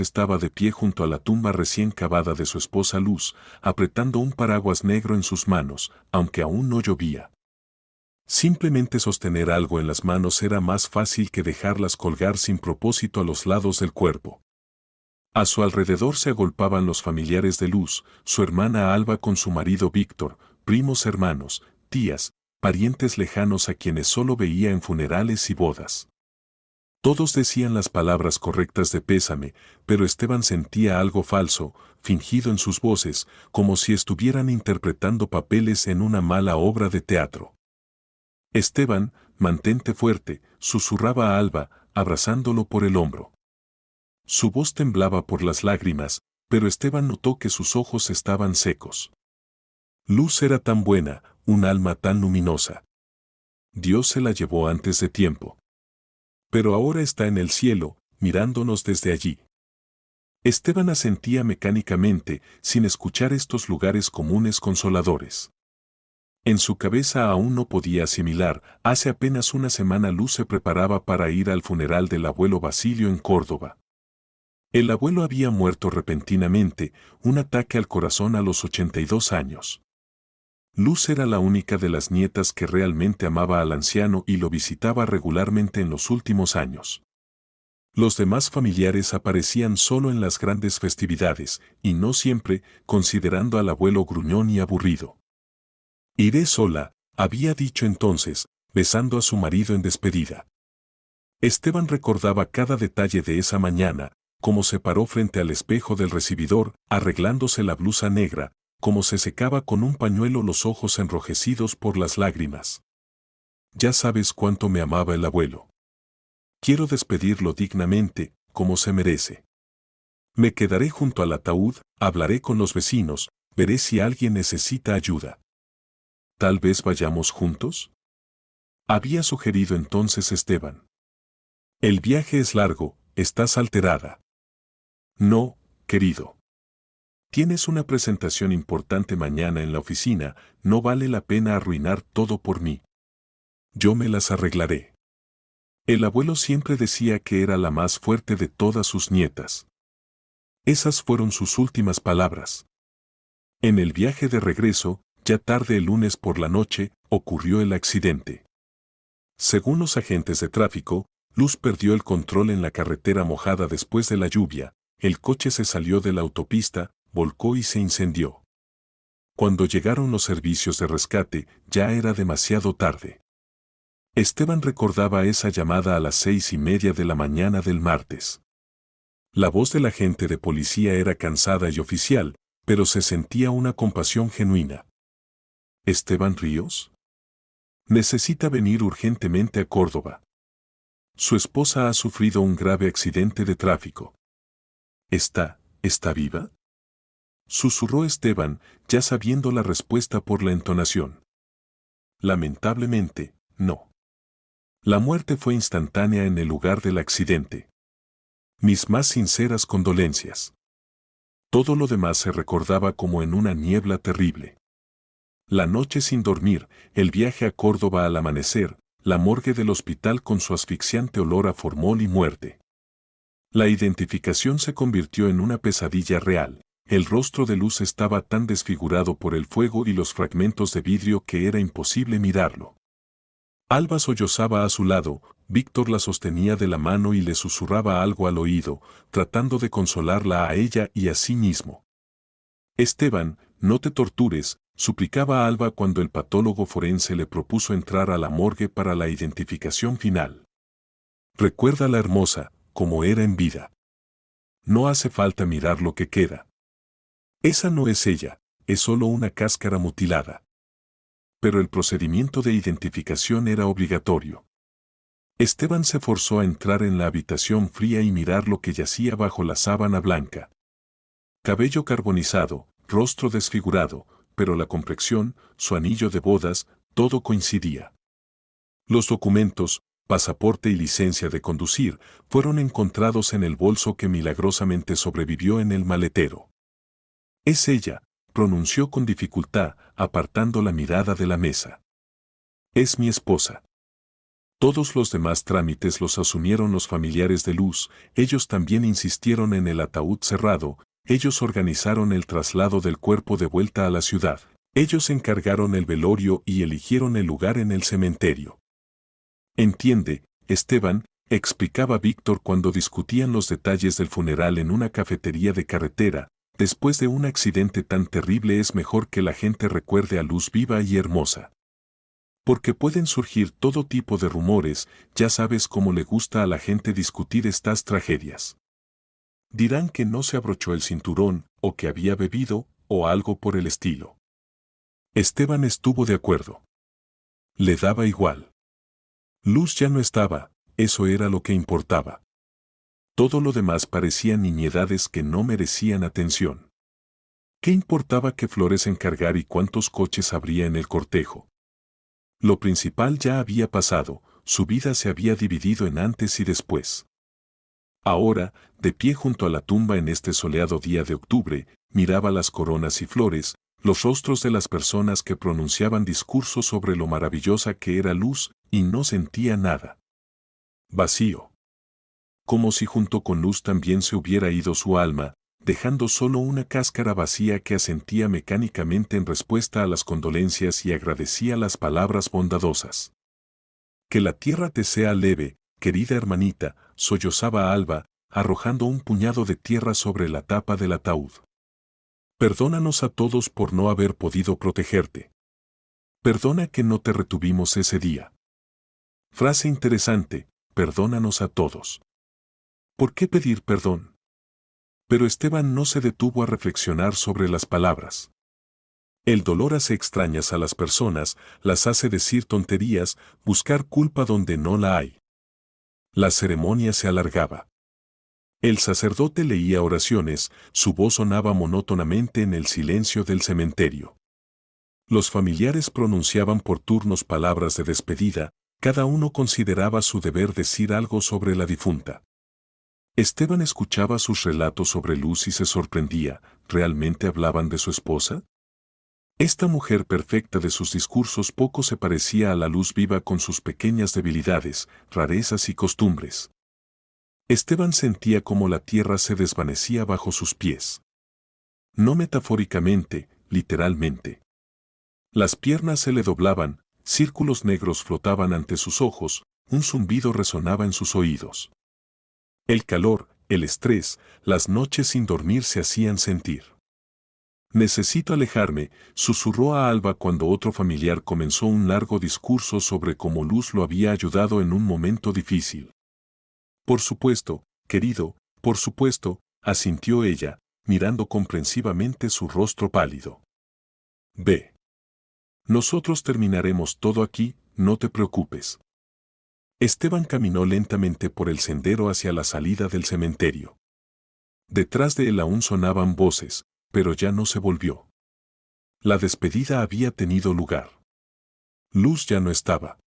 estaba de pie junto a la tumba recién cavada de su esposa Luz, apretando un paraguas negro en sus manos, aunque aún no llovía. Simplemente sostener algo en las manos era más fácil que dejarlas colgar sin propósito a los lados del cuerpo. A su alrededor se agolpaban los familiares de Luz, su hermana Alba con su marido Víctor, primos hermanos, tías, parientes lejanos a quienes solo veía en funerales y bodas. Todos decían las palabras correctas de pésame, pero Esteban sentía algo falso, fingido en sus voces, como si estuvieran interpretando papeles en una mala obra de teatro. Esteban, mantente fuerte, susurraba a Alba, abrazándolo por el hombro. Su voz temblaba por las lágrimas, pero Esteban notó que sus ojos estaban secos. Luz era tan buena, un alma tan luminosa. Dios se la llevó antes de tiempo. Pero ahora está en el cielo, mirándonos desde allí. Esteban asentía mecánicamente, sin escuchar estos lugares comunes consoladores. En su cabeza aún no podía asimilar, hace apenas una semana Luz se preparaba para ir al funeral del abuelo Basilio en Córdoba. El abuelo había muerto repentinamente, un ataque al corazón a los 82 años. Luz era la única de las nietas que realmente amaba al anciano y lo visitaba regularmente en los últimos años. Los demás familiares aparecían solo en las grandes festividades, y no siempre, considerando al abuelo gruñón y aburrido. Iré sola, había dicho entonces, besando a su marido en despedida. Esteban recordaba cada detalle de esa mañana, cómo se paró frente al espejo del recibidor, arreglándose la blusa negra, cómo se secaba con un pañuelo los ojos enrojecidos por las lágrimas. Ya sabes cuánto me amaba el abuelo. Quiero despedirlo dignamente, como se merece. Me quedaré junto al ataúd, hablaré con los vecinos, veré si alguien necesita ayuda. ¿Tal vez vayamos juntos?, había sugerido entonces Esteban. El viaje es largo, estás alterada. No, querido. Tienes una presentación importante mañana en la oficina, no vale la pena arruinar todo por mí. Yo me las arreglaré. El abuelo siempre decía que era la más fuerte de todas sus nietas. Esas fueron sus últimas palabras. En el viaje de regreso, ya tarde el lunes por la noche, ocurrió el accidente. Según los agentes de tráfico, Luz perdió el control en la carretera mojada después de la lluvia, el coche se salió de la autopista, volcó y se incendió. Cuando llegaron los servicios de rescate, ya era demasiado tarde. Esteban recordaba esa llamada a las 6:30 de la mañana del martes. La voz del agente de policía era cansada y oficial, pero se sentía una compasión genuina. ¿Esteban Ríos? Necesita venir urgentemente a Córdoba. Su esposa ha sufrido un grave accidente de tráfico. ¿Está viva?, susurró Esteban, ya sabiendo la respuesta por la entonación. Lamentablemente, no. La muerte fue instantánea en el lugar del accidente. Mis más sinceras condolencias. Todo lo demás se recordaba como en una niebla terrible. La noche sin dormir, el viaje a Córdoba al amanecer, la morgue del hospital con su asfixiante olor a formol y muerte. La identificación se convirtió en una pesadilla real. El rostro de Luz estaba tan desfigurado por el fuego y los fragmentos de vidrio que era imposible mirarlo. Alba sollozaba a su lado, Víctor la sostenía de la mano y le susurraba algo al oído, tratando de consolarla a ella y a sí mismo. Esteban, no te tortures, suplicaba Alba cuando el patólogo forense le propuso entrar a la morgue para la identificación final. Recuérdala hermosa, como era en vida. No hace falta mirar lo que queda. Esa no es ella, es solo una cáscara mutilada. Pero el procedimiento de identificación era obligatorio. Esteban se forzó a entrar en la habitación fría y mirar lo que yacía bajo la sábana blanca. Cabello carbonizado, rostro desfigurado, pero la complexión, su anillo de bodas, todo coincidía. Los documentos, pasaporte y licencia de conducir, fueron encontrados en el bolso que milagrosamente sobrevivió en el maletero. Es ella, pronunció con dificultad, apartando la mirada de la mesa. Es mi esposa. Todos los demás trámites los asumieron los familiares de Luz, ellos también insistieron en el ataúd cerrado, ellos organizaron el traslado del cuerpo de vuelta a la ciudad, ellos encargaron el velorio y eligieron el lugar en el cementerio. Entiende, Esteban, explicaba Víctor cuando discutían los detalles del funeral en una cafetería de carretera, después de un accidente tan terrible es mejor que la gente recuerde a Luz viva y hermosa. Porque pueden surgir todo tipo de rumores, ya sabes cómo le gusta a la gente discutir estas tragedias. Dirán que no se abrochó el cinturón, o que había bebido, o algo por el estilo. Esteban estuvo de acuerdo. Le daba igual. Luz ya no estaba, eso era lo que importaba. Todo lo demás parecían niñedades que no merecían atención. ¿Qué importaba qué flores encargar y cuántos coches habría en el cortejo? Lo principal ya había pasado, su vida se había dividido en antes y después. Ahora, de pie junto a la tumba en este soleado día de octubre, miraba las coronas y flores, los rostros de las personas que pronunciaban discursos sobre lo maravillosa que era Luz, y no sentía nada. Vacío. Como si junto con Luz también se hubiera ido su alma, dejando solo una cáscara vacía que asentía mecánicamente en respuesta a las condolencias y agradecía las palabras bondadosas. Que la tierra te sea leve, querida hermanita, sollozaba Alba, arrojando un puñado de tierra sobre la tapa del ataúd. Perdónanos a todos por no haber podido protegerte. Perdona que no te retuvimos ese día. Frase interesante, perdónanos a todos. ¿Por qué pedir perdón? Pero Esteban no se detuvo a reflexionar sobre las palabras. El dolor hace extrañas a las personas, las hace decir tonterías, buscar culpa donde no la hay. La ceremonia se alargaba. El sacerdote leía oraciones, su voz sonaba monótonamente en el silencio del cementerio. Los familiares pronunciaban por turnos palabras de despedida, cada uno consideraba su deber decir algo sobre la difunta. Esteban escuchaba sus relatos sobre Luz y se sorprendía, ¿realmente hablaban de su esposa? Esta mujer perfecta de sus discursos poco se parecía a la Luz viva con sus pequeñas debilidades, rarezas y costumbres. Esteban sentía como la tierra se desvanecía bajo sus pies. No metafóricamente, literalmente. Las piernas se le doblaban, círculos negros flotaban ante sus ojos, un zumbido resonaba en sus oídos. El calor, el estrés, las noches sin dormir se hacían sentir. Necesito alejarme, susurró a Alba cuando otro familiar comenzó un largo discurso sobre cómo Luz lo había ayudado en un momento difícil. Por supuesto, querido, por supuesto, asintió ella, mirando comprensivamente su rostro pálido. Ve. Nosotros terminaremos todo aquí, no te preocupes. Esteban caminó lentamente por el sendero hacia la salida del cementerio. Detrás de él aún sonaban voces, pero ya no se volvió. La despedida había tenido lugar. Luz ya no estaba.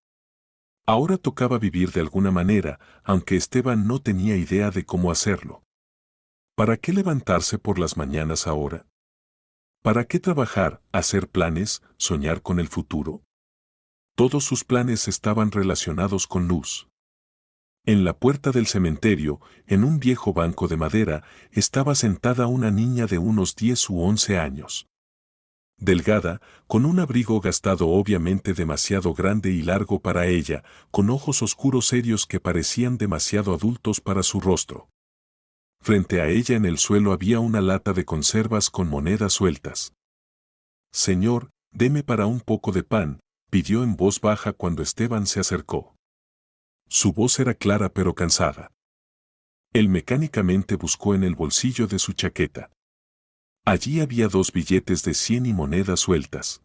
Ahora tocaba vivir de alguna manera, aunque Esteban no tenía idea de cómo hacerlo. ¿Para qué levantarse por las mañanas ahora? ¿Para qué trabajar, hacer planes, soñar con el futuro? Todos sus planes estaban relacionados con Luz. En la puerta del cementerio, en un viejo banco de madera, estaba sentada una niña de unos 10 u 11 años. Delgada, con un abrigo gastado obviamente demasiado grande y largo para ella, con ojos oscuros serios que parecían demasiado adultos para su rostro. Frente a ella en el suelo había una lata de conservas con monedas sueltas. Señor, deme para un poco de pan, pidió en voz baja cuando Esteban se acercó. Su voz era clara pero cansada. Él mecánicamente buscó en el bolsillo de su chaqueta. Allí había 2 billetes de 100 y monedas sueltas.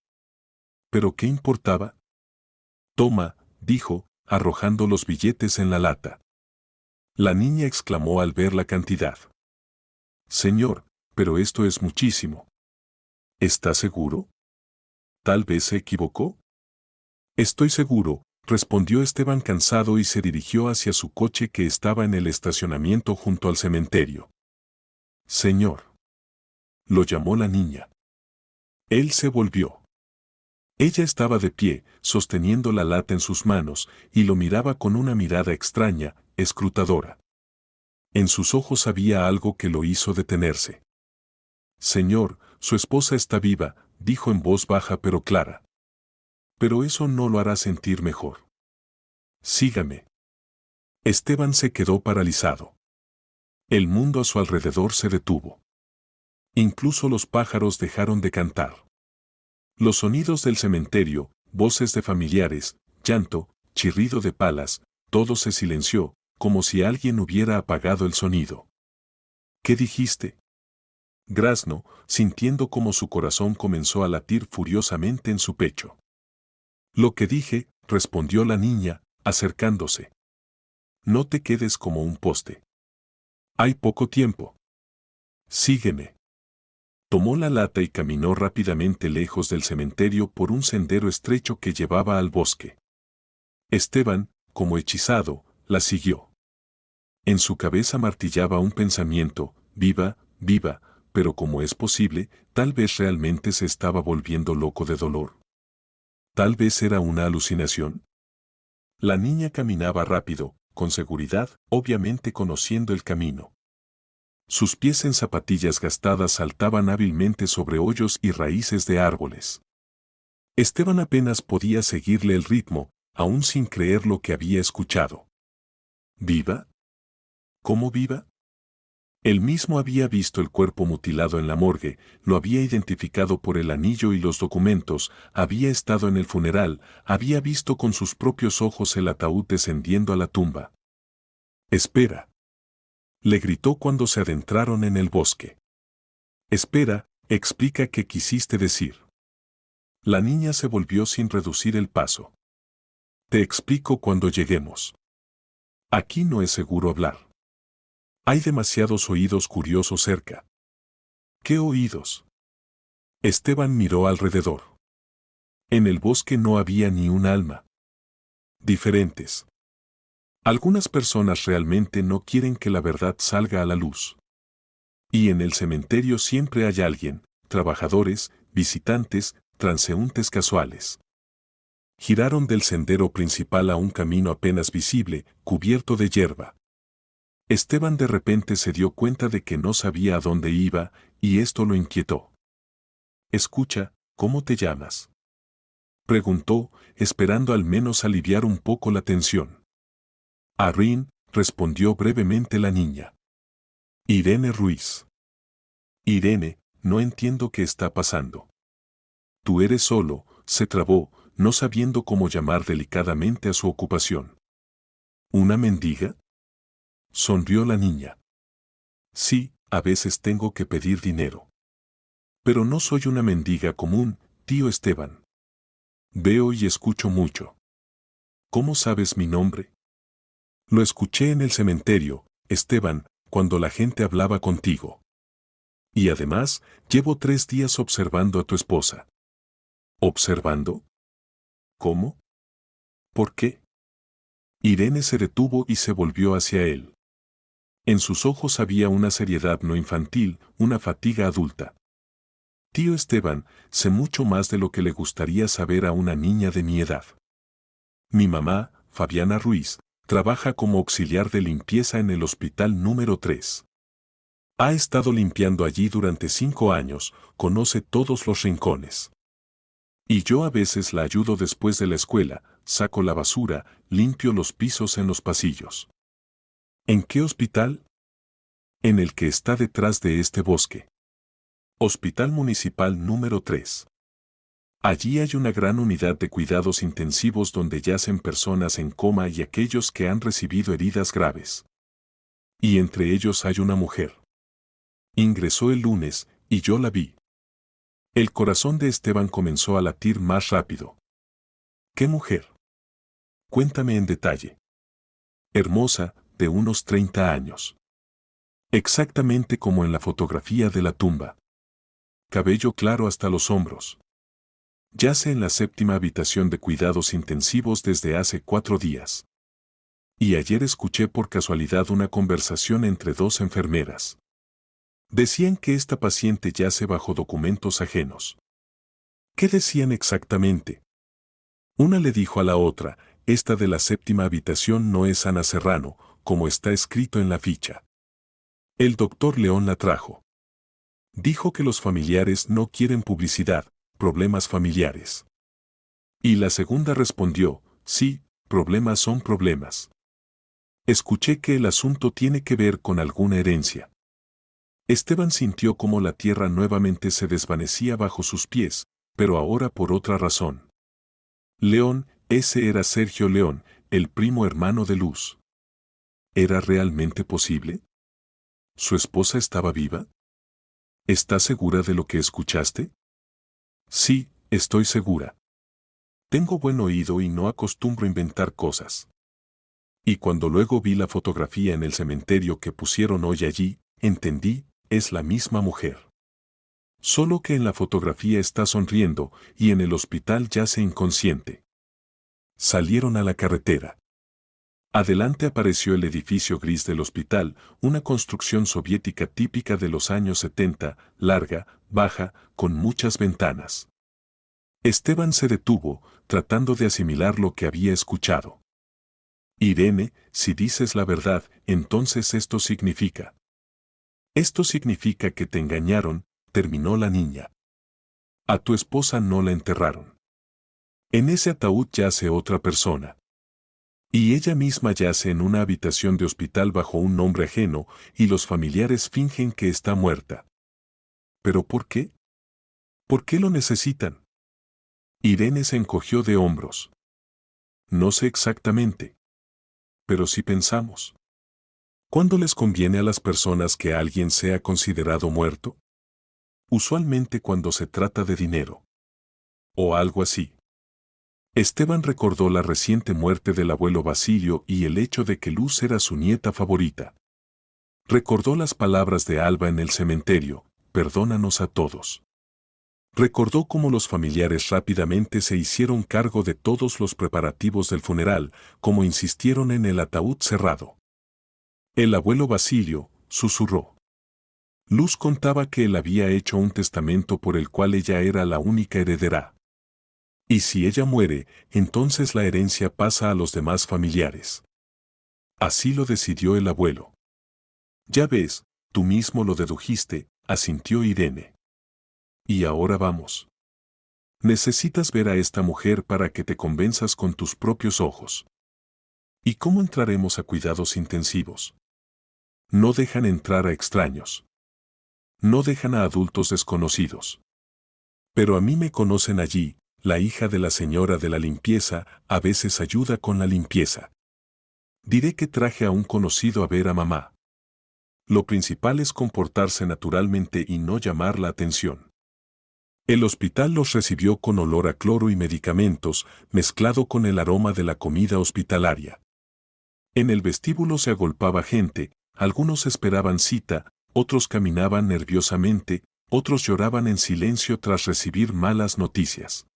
¿Pero qué importaba? Toma, dijo, arrojando los billetes en la lata. La niña exclamó al ver la cantidad. Señor, pero esto es muchísimo. ¿Está seguro? ¿Tal vez se equivocó? Estoy seguro, respondió Esteban cansado y se dirigió hacia su coche que estaba en el estacionamiento junto al cementerio. Señor. Lo llamó la niña. Él se volvió. Ella estaba de pie, sosteniendo la lata en sus manos, y lo miraba con una mirada extraña, escrutadora. En sus ojos había algo que lo hizo detenerse. Señor, su esposa está viva, dijo en voz baja pero clara. Pero eso no lo hará sentir mejor. Sígame. Esteban se quedó paralizado. El mundo a su alrededor se detuvo. Incluso los pájaros dejaron de cantar. Los sonidos del cementerio, voces de familiares, llanto, chirrido de palas, todo se silenció, como si alguien hubiera apagado el sonido. ¿Qué dijiste? Grazno, sintiendo como su corazón comenzó a latir furiosamente en su pecho. Lo que dije, respondió la niña, acercándose. No te quedes como un poste. Hay poco tiempo. Sígueme. Tomó la lata y caminó rápidamente lejos del cementerio por un sendero estrecho que llevaba al bosque. Esteban, como hechizado, la siguió. En su cabeza martillaba un pensamiento, viva, viva, pero como es posible, tal vez realmente se estaba volviendo loco de dolor. Tal vez era una alucinación. La niña caminaba rápido, con seguridad, obviamente conociendo el camino. Sus pies en zapatillas gastadas saltaban hábilmente sobre hoyos y raíces de árboles. Esteban apenas podía seguirle el ritmo, aún sin creer lo que había escuchado. ¿Viva? ¿Cómo viva? Él mismo había visto el cuerpo mutilado en la morgue, lo había identificado por el anillo y los documentos, había estado en el funeral, había visto con sus propios ojos el ataúd descendiendo a la tumba. Espera. Le gritó cuando se adentraron en el bosque. Espera, explica qué quisiste decir. La niña se volvió sin reducir el paso. Te explico cuando lleguemos. Aquí no es seguro hablar. Hay demasiados oídos curiosos cerca. ¿Qué oídos? Esteban miró alrededor. En el bosque no había ni un alma. Diferentes. Algunas personas realmente no quieren que la verdad salga a la luz. Y en el cementerio siempre hay alguien, trabajadores, visitantes, transeúntes casuales. Giraron del sendero principal a un camino apenas visible, cubierto de hierba. Esteban de repente se dio cuenta de que no sabía a dónde iba, y esto lo inquietó. Escucha, ¿cómo te llamas? Preguntó, esperando al menos aliviar un poco la tensión. Arrin, respondió brevemente la niña. Irene Ruiz. Irene, no entiendo qué está pasando. Tú eres solo, se trabó, no sabiendo cómo llamar delicadamente a su ocupación. ¿Una mendiga? Sonrió la niña. Sí, a veces tengo que pedir dinero. Pero no soy una mendiga común, tío Esteban. Veo y escucho mucho. ¿Cómo sabes mi nombre? Lo escuché en el cementerio, Esteban, cuando la gente hablaba contigo. Y además, llevo 3 días observando a tu esposa. ¿Observando? ¿Cómo? ¿Por qué? Irene se detuvo y se volvió hacia él. En sus ojos había una seriedad no infantil, una fatiga adulta. Tío Esteban, sé mucho más de lo que le gustaría saber a una niña de mi edad. Mi mamá, Fabiana Ruiz, trabaja como auxiliar de limpieza en el hospital número 3. Ha estado limpiando allí durante 5 años, conoce todos los rincones. Y yo a veces la ayudo después de la escuela, saco la basura, limpio los pisos en los pasillos. ¿En qué hospital? En el que está detrás de este bosque. Hospital Municipal número 3. Allí hay una gran unidad de cuidados intensivos donde yacen personas en coma y aquellos que han recibido heridas graves. Y entre ellos hay una mujer. Ingresó el lunes, y yo la vi. El corazón de Esteban comenzó a latir más rápido. ¿Qué mujer? Cuéntame en detalle. Hermosa, de unos 30 años. Exactamente como en la fotografía de la tumba. Cabello claro hasta los hombros. Yace en la 7ª habitación de cuidados intensivos desde hace 4 días. Y ayer escuché por casualidad una conversación entre 2 enfermeras. Decían que esta paciente yace bajo documentos ajenos. ¿Qué decían exactamente? Una le dijo a la otra, esta de la séptima habitación no es Ana Serrano, como está escrito en la ficha. El doctor León la trajo. Dijo que los familiares no quieren publicidad, problemas familiares. Y la segunda respondió, sí, problemas son problemas. Escuché que el asunto tiene que ver con alguna herencia. Esteban sintió como la tierra nuevamente se desvanecía bajo sus pies, pero ahora por otra razón. León, ese era Sergio León, el primo hermano de Luz. ¿Era realmente posible? ¿Su esposa estaba viva? ¿Estás segura de lo que escuchaste? Sí, estoy segura. Tengo buen oído y no acostumbro inventar cosas. Y cuando luego vi la fotografía en el cementerio que pusieron hoy allí, entendí, es la misma mujer. Solo que en la fotografía está sonriendo y en el hospital yace inconsciente. Salieron a la carretera. Adelante apareció el edificio gris del hospital, una construcción soviética típica de los años 70, larga, baja, con muchas ventanas. Esteban se detuvo, tratando de asimilar lo que había escuchado. Irene, si dices la verdad, entonces esto significa. Esto significa que te engañaron, terminó la niña. A tu esposa no la enterraron. En ese ataúd yace otra persona. Y ella misma yace en una habitación de hospital bajo un nombre ajeno, y los familiares fingen que está muerta. ¿Pero por qué? ¿Por qué lo necesitan? Irene se encogió de hombros. No sé exactamente. Pero si pensamos. ¿Cuándo les conviene a las personas que alguien sea considerado muerto? Usualmente cuando se trata de dinero. O algo así. Esteban recordó la reciente muerte del abuelo Basilio y el hecho de que Luz era su nieta favorita. Recordó las palabras de Alba en el cementerio, perdónanos a todos. Recordó cómo los familiares rápidamente se hicieron cargo de todos los preparativos del funeral, como insistieron en el ataúd cerrado. El abuelo Basilio, susurró. Luz contaba que él había hecho un testamento por el cual ella era la única heredera. Y si ella muere, entonces la herencia pasa a los demás familiares. Así lo decidió el abuelo. Ya ves, tú mismo lo dedujiste, asintió Irene. Y ahora vamos. Necesitas ver a esta mujer para que te convenzas con tus propios ojos. ¿Y cómo entraremos a cuidados intensivos? No dejan entrar a extraños. No dejan a adultos desconocidos. Pero a mí me conocen allí. La hija de la señora de la limpieza a veces ayuda con la limpieza. Diré que traje a un conocido a ver a mamá. Lo principal es comportarse naturalmente y no llamar la atención. El hospital los recibió con olor a cloro y medicamentos, mezclado con el aroma de la comida hospitalaria. En el vestíbulo se agolpaba gente, algunos esperaban cita, otros caminaban nerviosamente, otros lloraban en silencio tras recibir malas noticias.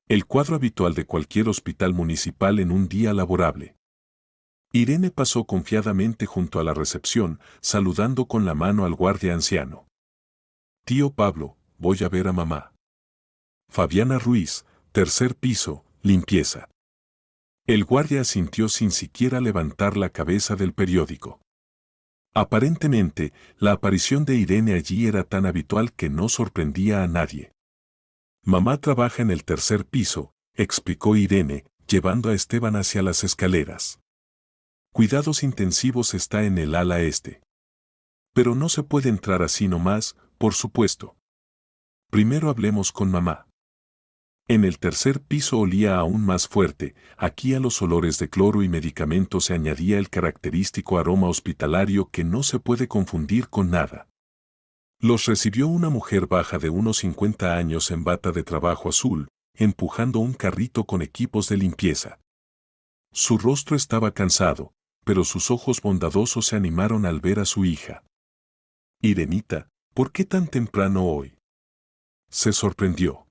El cuadro habitual de cualquier hospital municipal en un día laborable. Irene pasó confiadamente junto a la recepción, saludando con la mano al guardia anciano. Tío Pablo, voy a ver a mamá. Fabiana Ruiz, tercer piso, limpieza. El guardia asintió sin siquiera levantar la cabeza del periódico. Aparentemente, la aparición de Irene allí era tan habitual que no sorprendía a nadie. Mamá trabaja en el tercer piso, explicó Irene, llevando a Esteban hacia las escaleras. Cuidados intensivos está en el ala este. Pero no se puede entrar así nomás, por supuesto. Primero hablemos con mamá. En el tercer piso olía aún más fuerte, aquí a los olores de cloro y medicamento se añadía el característico aroma hospitalario que no se puede confundir con nada. Los recibió una mujer baja de unos 50 años en bata de trabajo azul, empujando un carrito con equipos de limpieza. Su rostro estaba cansado, pero sus ojos bondadosos se animaron al ver a su hija. Irenita, ¿por qué tan temprano hoy? Se sorprendió.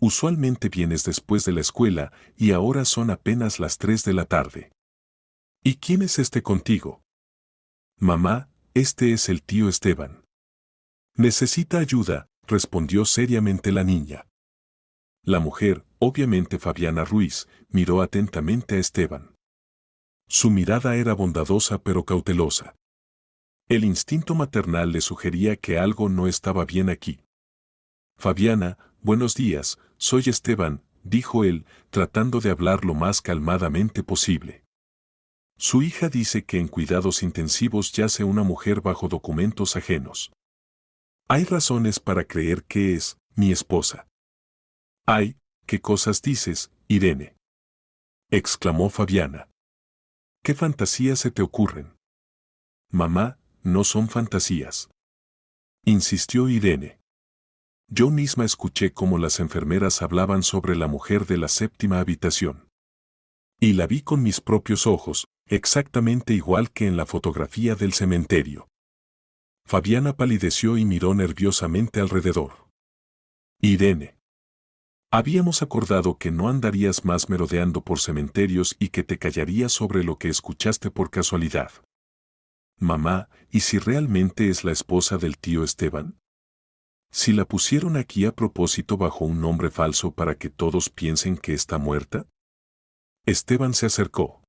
Usualmente vienes después de la escuela y ahora son apenas las 3 de la tarde. ¿Y quién es este contigo? Mamá, este es el tío Esteban. Necesita ayuda, respondió seriamente la niña. La mujer, obviamente Fabiana Ruiz, miró atentamente a Esteban. Su mirada era bondadosa pero cautelosa. El instinto maternal le sugería que algo no estaba bien aquí. Fabiana, buenos días, soy Esteban, dijo él, tratando de hablar lo más calmadamente posible. Su hija dice que en cuidados intensivos yace una mujer bajo documentos ajenos. Hay razones para creer que es mi esposa. ¡Ay, qué cosas dices, Irene! Exclamó Fabiana. ¿Qué fantasías se te ocurren? Mamá, no son fantasías. Insistió Irene. Yo misma escuché cómo las enfermeras hablaban sobre la mujer de la séptima habitación. Y la vi con mis propios ojos, exactamente igual que en la fotografía del cementerio. Fabiana palideció y miró nerviosamente alrededor. Irene. Habíamos acordado que no andarías más merodeando por cementerios y que te callarías sobre lo que escuchaste por casualidad. Mamá, ¿y si realmente es la esposa del tío Esteban? ¿Si la pusieron aquí a propósito bajo un nombre falso para que todos piensen que está muerta? Esteban se acercó.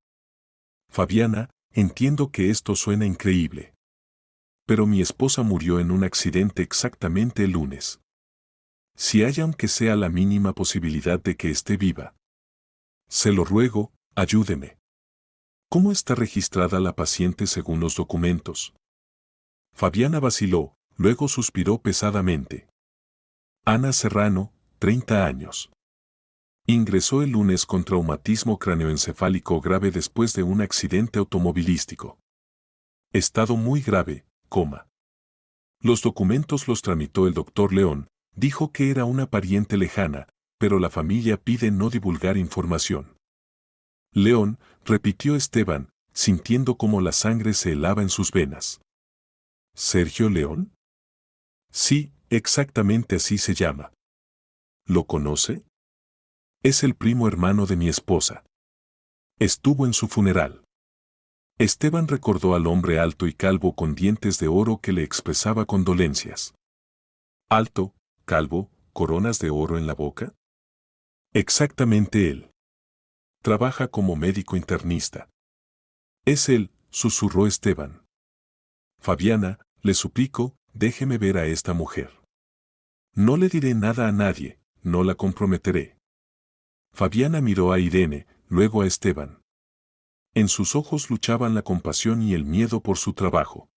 Fabiana, entiendo que esto suena increíble. Pero mi esposa murió en un accidente exactamente el lunes. Si hay aunque sea la mínima posibilidad de que esté viva. Se lo ruego, ayúdeme. ¿Cómo está registrada la paciente según los documentos? Fabiana vaciló, luego suspiró pesadamente. Ana Serrano, 30 años. Ingresó el lunes con traumatismo cráneoencefálico grave después de un accidente automovilístico. Estado muy grave, coma. Los documentos los tramitó el doctor León, dijo que era una pariente lejana, pero la familia pide no divulgar información. León, repitió Esteban, sintiendo cómo la sangre se helaba en sus venas. ¿Sergio León? Sí, exactamente así se llama. ¿Lo conoce? Es el primo hermano de mi esposa. Estuvo en su funeral. Esteban recordó al hombre alto y calvo con dientes de oro que le expresaba condolencias. Alto, calvo, coronas de oro en la boca. Exactamente él. Trabaja como médico internista. Es él, susurró Esteban. Fabiana, le suplico, déjeme ver a esta mujer. No le diré nada a nadie, no la comprometeré. Fabiana miró a Irene, luego a Esteban. En sus ojos luchaban la compasión y el miedo por su trabajo.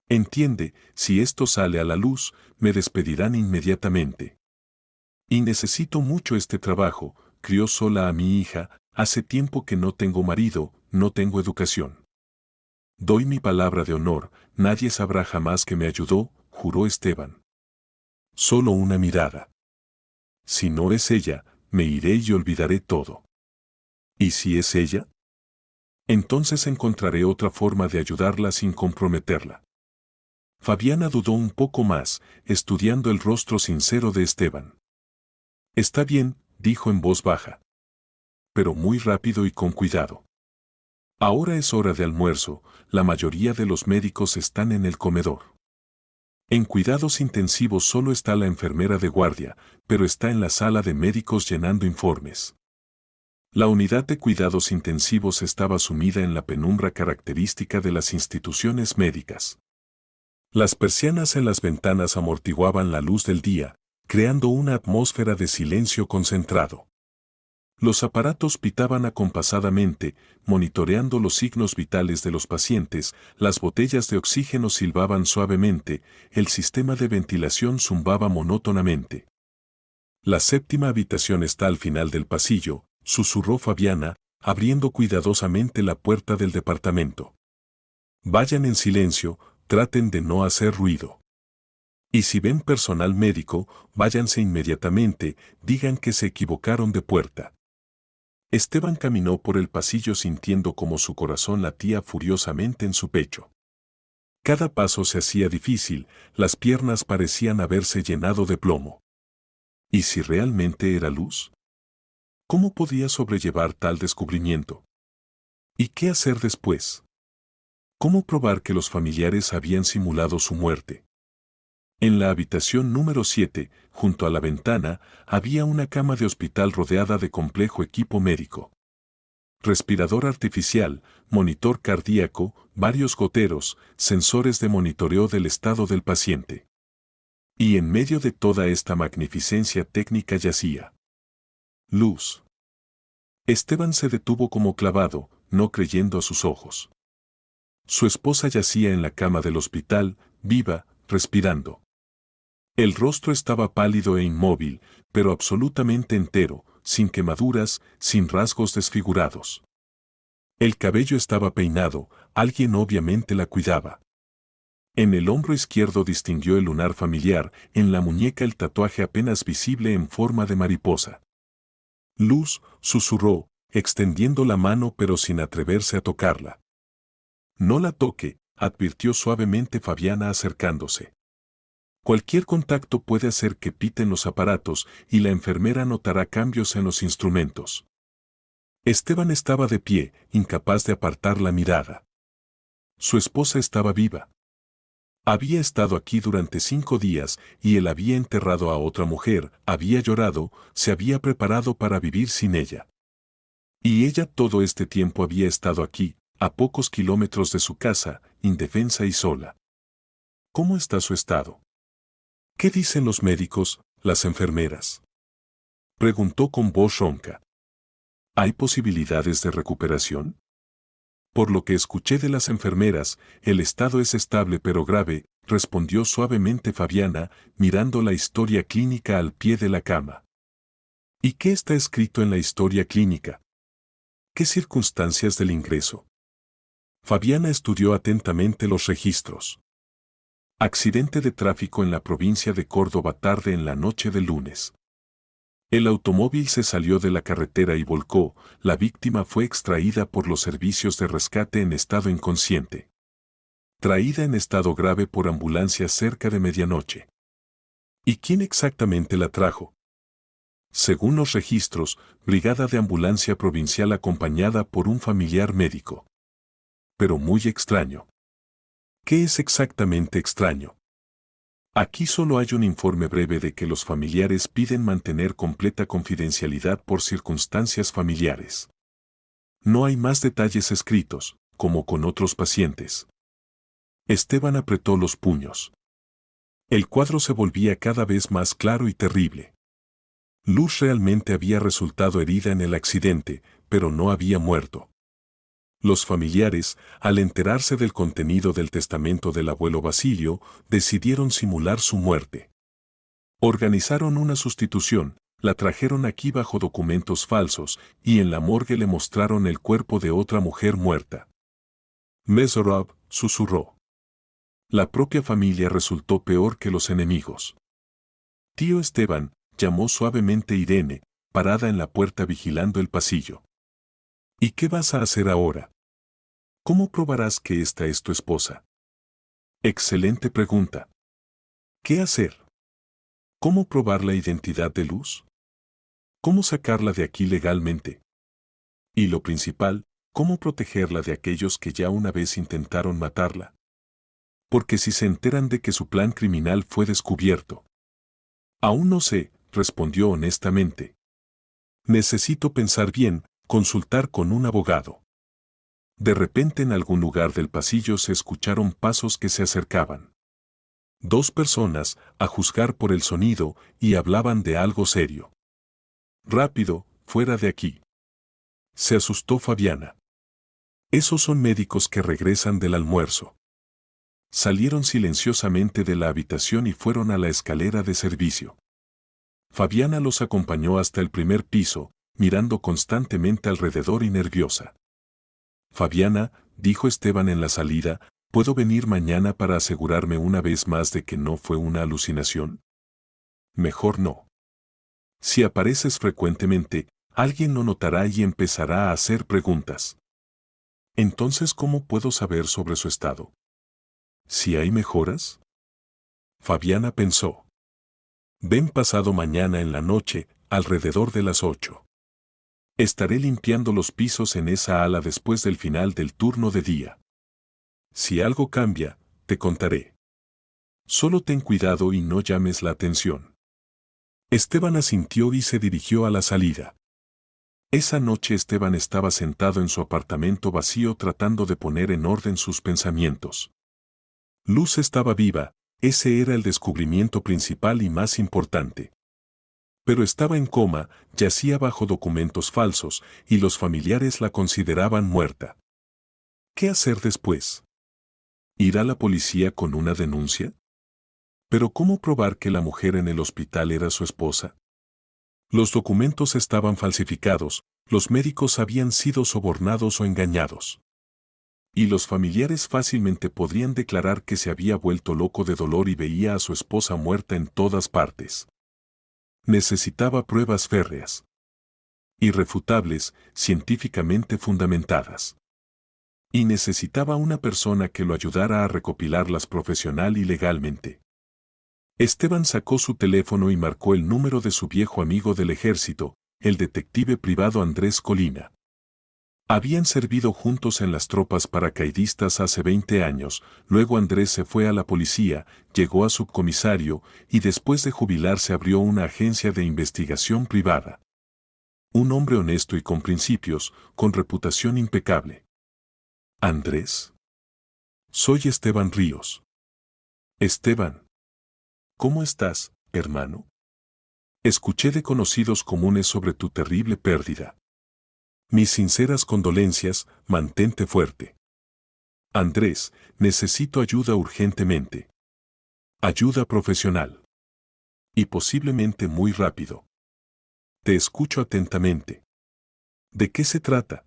Entiende, si esto sale a la luz, me despedirán inmediatamente. Y necesito mucho este trabajo, crió sola a mi hija, hace tiempo que no tengo marido, no tengo educación. Doy mi palabra de honor, nadie sabrá jamás que me ayudó, juró Esteban. Solo una mirada. Si no es ella, me iré y olvidaré todo. ¿Y si es ella? Entonces encontraré otra forma de ayudarla sin comprometerla. Fabiana dudó un poco más, estudiando el rostro sincero de Esteban. Está bien, dijo en voz baja. Pero muy rápido y con cuidado. Ahora es hora de almuerzo, la mayoría de los médicos están en el comedor. En cuidados intensivos solo está la enfermera de guardia, pero está en la sala de médicos llenando informes. La unidad de cuidados intensivos estaba sumida en la penumbra característica de las instituciones médicas. Las persianas en las ventanas amortiguaban la luz del día, creando una atmósfera de silencio concentrado. Los aparatos pitaban acompasadamente, monitoreando los signos vitales de los pacientes, las botellas de oxígeno silbaban suavemente, el sistema de ventilación zumbaba monótonamente. La séptima habitación está al final del pasillo, susurró Fabiana, abriendo cuidadosamente la puerta del departamento. Vayan en silencio, traten de no hacer ruido. Y si ven personal médico, váyanse inmediatamente, digan que se equivocaron de puerta. Esteban caminó por el pasillo sintiendo como su corazón latía furiosamente en su pecho. Cada paso se hacía difícil, las piernas parecían haberse llenado de plomo. ¿Y si realmente era luz? ¿Cómo podía sobrellevar tal descubrimiento? ¿Y qué hacer después? ¿Cómo probar que los familiares habían simulado su muerte? En la habitación número 7, junto a la ventana, había una cama de hospital rodeada de complejo equipo médico. Respirador artificial, monitor cardíaco, varios goteros, sensores de monitoreo del estado del paciente. Y en medio de toda esta magnificencia técnica yacía Luz. Esteban se detuvo como clavado, no creyendo a sus ojos. Su esposa yacía en la cama del hospital, viva, respirando. El rostro estaba pálido e inmóvil, pero absolutamente entero, sin quemaduras, sin rasgos desfigurados. El cabello estaba peinado, alguien obviamente la cuidaba. En el hombro izquierdo distinguió el lunar familiar, en la muñeca el tatuaje apenas visible en forma de mariposa. Luz, susurró, extendiendo la mano pero sin atreverse a tocarla. No la toque, advirtió suavemente Fabiana acercándose. Cualquier contacto puede hacer que piten los aparatos y la enfermera notará cambios en los instrumentos. Esteban estaba de pie, incapaz de apartar la mirada. Su esposa estaba viva. Había estado aquí durante 5 días y él había enterrado a otra mujer, había llorado, se había preparado para vivir sin ella. Y ella todo este tiempo había estado aquí, a pocos kilómetros de su casa, indefensa y sola. ¿Cómo está su estado? ¿Qué dicen los médicos, las enfermeras? Preguntó con voz ronca. ¿Hay posibilidades de recuperación? Por lo que escuché de las enfermeras, el estado es estable pero grave, respondió suavemente Fabiana, mirando la historia clínica al pie de la cama. ¿Y qué está escrito en la historia clínica? ¿Qué circunstancias del ingreso? Fabiana estudió atentamente los registros. Accidente de tráfico en la provincia de Córdoba tarde en la noche del lunes. El automóvil se salió de la carretera y volcó, la víctima fue extraída por los servicios de rescate en estado inconsciente. Traída en estado grave por ambulancia cerca de medianoche. ¿Y quién exactamente la trajo? Según los registros, brigada de ambulancia provincial acompañada por un familiar médico. Pero muy extraño. ¿Qué es exactamente extraño? Aquí solo hay un informe breve de que los familiares piden mantener completa confidencialidad por circunstancias familiares. No hay más detalles escritos, como con otros pacientes. Esteban apretó los puños. El cuadro se volvía cada vez más claro y terrible. Luz realmente había resultado herida en el accidente, pero no había muerto. Los familiares, al enterarse del contenido del testamento del abuelo Basilio, decidieron simular su muerte. Organizaron una sustitución, la trajeron aquí bajo documentos falsos y en la morgue le mostraron el cuerpo de otra mujer muerta. Mesorov susurró. La propia familia resultó peor que los enemigos. Tío Esteban, llamó suavemente Irene, parada en la puerta vigilando el pasillo. ¿Y qué vas a hacer ahora? ¿Cómo probarás que esta es tu esposa? Excelente pregunta. ¿Qué hacer? ¿Cómo probar la identidad de Luz? ¿Cómo sacarla de aquí legalmente? Y lo principal, ¿cómo protegerla de aquellos que ya una vez intentaron matarla? Porque si se enteran de que su plan criminal fue descubierto. Aún no sé, respondió honestamente. Necesito pensar bien, consultar con un abogado. De repente en algún lugar del pasillo se escucharon pasos que se acercaban. 2 personas, a juzgar por el sonido, y hablaban de algo serio. Rápido, fuera de aquí. Se asustó Fabiana. Esos son médicos que regresan del almuerzo. Salieron silenciosamente de la habitación y fueron a la escalera de servicio. Fabiana los acompañó hasta el primer piso, mirando constantemente alrededor y nerviosa. Fabiana, dijo Esteban en la salida, ¿puedo venir mañana para asegurarme una vez más de que no fue una alucinación? Mejor no. Si apareces frecuentemente, alguien lo notará y empezará a hacer preguntas. Entonces, ¿cómo puedo saber sobre su estado? ¿Si hay mejoras? Fabiana pensó. Ven pasado mañana en la noche, alrededor de las 8. Estaré limpiando los pisos en esa ala después del final del turno de día. Si algo cambia, te contaré. Solo ten cuidado y no llames la atención. Esteban asintió y se dirigió a la salida. Esa noche Esteban estaba sentado en su apartamento vacío tratando de poner en orden sus pensamientos. Luz estaba viva, ese era el descubrimiento principal y más importante. Pero estaba en coma, yacía bajo documentos falsos, y los familiares la consideraban muerta. ¿Qué hacer después? ¿Ir a la policía con una denuncia? ¿Pero cómo probar que la mujer en el hospital era su esposa? Los documentos estaban falsificados, los médicos habían sido sobornados o engañados. Y los familiares fácilmente podrían declarar que se había vuelto loco de dolor y veía a su esposa muerta en todas partes. Necesitaba pruebas férreas, irrefutables, científicamente fundamentadas. Y necesitaba una persona que lo ayudara a recopilarlas profesional y legalmente. Esteban sacó su teléfono y marcó el número de su viejo amigo del ejército, el detective privado Andrés Colina. Habían servido juntos en las tropas paracaidistas hace 20 años, luego Andrés se fue a la policía, llegó a subcomisario y después de jubilarse abrió una agencia de investigación privada. Un hombre honesto y con principios, con reputación impecable. ¿Andrés? Soy Esteban Ríos. Esteban. ¿Cómo estás, hermano? Escuché de conocidos comunes sobre tu terrible pérdida. Mis sinceras condolencias, mantente fuerte. Andrés, necesito ayuda urgentemente. Ayuda profesional. Y posiblemente muy rápido. Te escucho atentamente. ¿De qué se trata?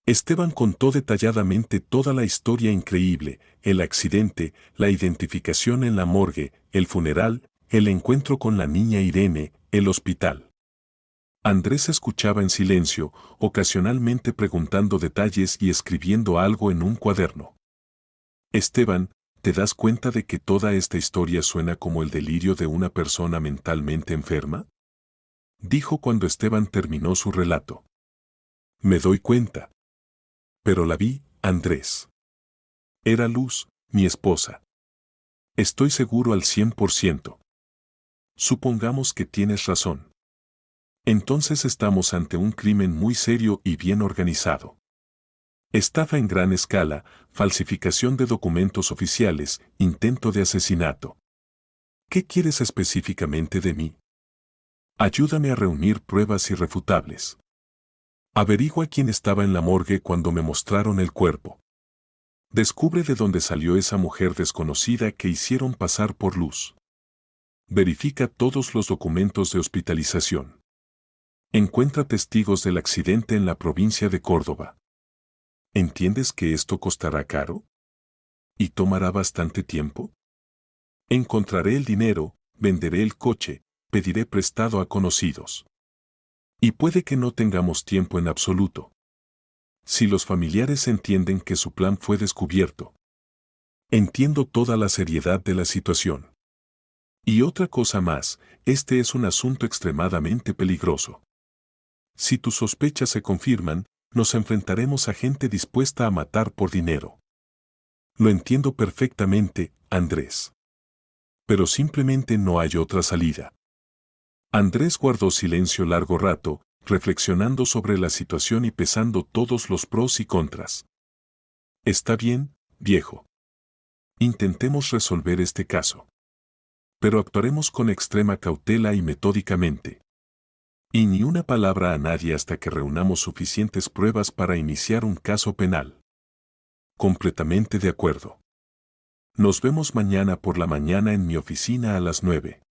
Esteban contó detalladamente toda la historia increíble, el accidente, la identificación en la morgue, el funeral, el encuentro con la niña Irene, el hospital. Andrés escuchaba en silencio, ocasionalmente preguntando detalles y escribiendo algo en un cuaderno. Esteban, ¿te das cuenta de que toda esta historia suena como el delirio de una persona mentalmente enferma? Dijo cuando Esteban terminó su relato. Me doy cuenta. Pero la vi, Andrés. Era Luz, mi esposa. Estoy seguro al 100%. Supongamos que tienes razón. Entonces estamos ante un crimen muy serio y bien organizado. Estafa en gran escala, falsificación de documentos oficiales, intento de asesinato. ¿Qué quieres específicamente de mí? Ayúdame a reunir pruebas irrefutables. Averigua quién estaba en la morgue cuando me mostraron el cuerpo. Descubre de dónde salió esa mujer desconocida que hicieron pasar por Luz. Verifica todos los documentos de hospitalización. Encuentra testigos del accidente en la provincia de Córdoba. ¿Entiendes que esto costará caro? ¿Y tomará bastante tiempo? Encontraré el dinero, venderé el coche, pediré prestado a conocidos. Y puede que no tengamos tiempo en absoluto. Si los familiares entienden que su plan fue descubierto. Entiendo toda la seriedad de la situación. Y otra cosa más, este es un asunto extremadamente peligroso. Si tus sospechas se confirman, nos enfrentaremos a gente dispuesta a matar por dinero. Lo entiendo perfectamente, Andrés. Pero simplemente no hay otra salida. Andrés guardó silencio largo rato, reflexionando sobre la situación y pesando todos los pros y contras. Está bien, viejo. Intentemos resolver este caso. Pero actuaremos con extrema cautela y metódicamente. Y ni una palabra a nadie hasta que reunamos suficientes pruebas para iniciar un caso penal. Completamente de acuerdo. Nos vemos mañana por la mañana en mi oficina a las 9.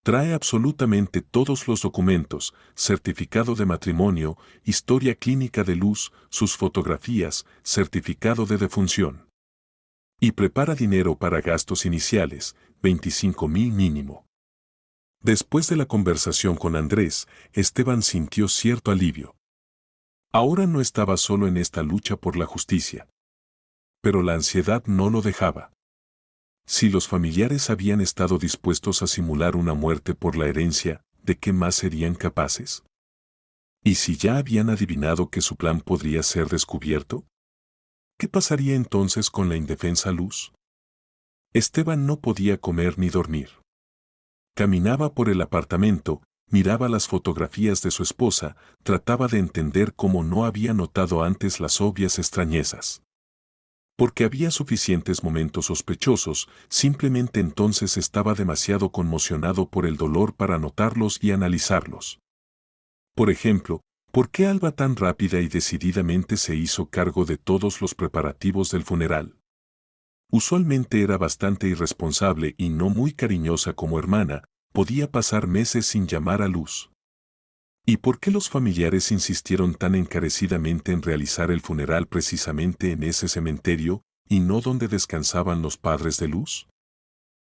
Trae absolutamente todos los documentos, certificado de matrimonio, historia clínica de Luz, sus fotografías, certificado de defunción. Y prepara dinero para gastos iniciales, 25,000 mínimo. Después de la conversación con Andrés, Esteban sintió cierto alivio. Ahora no estaba solo en esta lucha por la justicia. Pero la ansiedad no lo dejaba. Si los familiares habían estado dispuestos a simular una muerte por la herencia, ¿de qué más serían capaces? ¿Y si ya habían adivinado que su plan podría ser descubierto? ¿Qué pasaría entonces con la indefensa Luz? Esteban no podía comer ni dormir. Caminaba por el apartamento, miraba las fotografías de su esposa, trataba de entender cómo no había notado antes las obvias extrañezas. Porque había suficientes momentos sospechosos, simplemente entonces estaba demasiado conmocionado por el dolor para notarlos y analizarlos. Por ejemplo, ¿por qué Alba tan rápida y decididamente se hizo cargo de todos los preparativos del funeral? Usualmente era bastante irresponsable y no muy cariñosa como hermana, podía pasar meses sin llamar a Luz. ¿Y por qué los familiares insistieron tan encarecidamente en realizar el funeral precisamente en ese cementerio, y no donde descansaban los padres de Luz?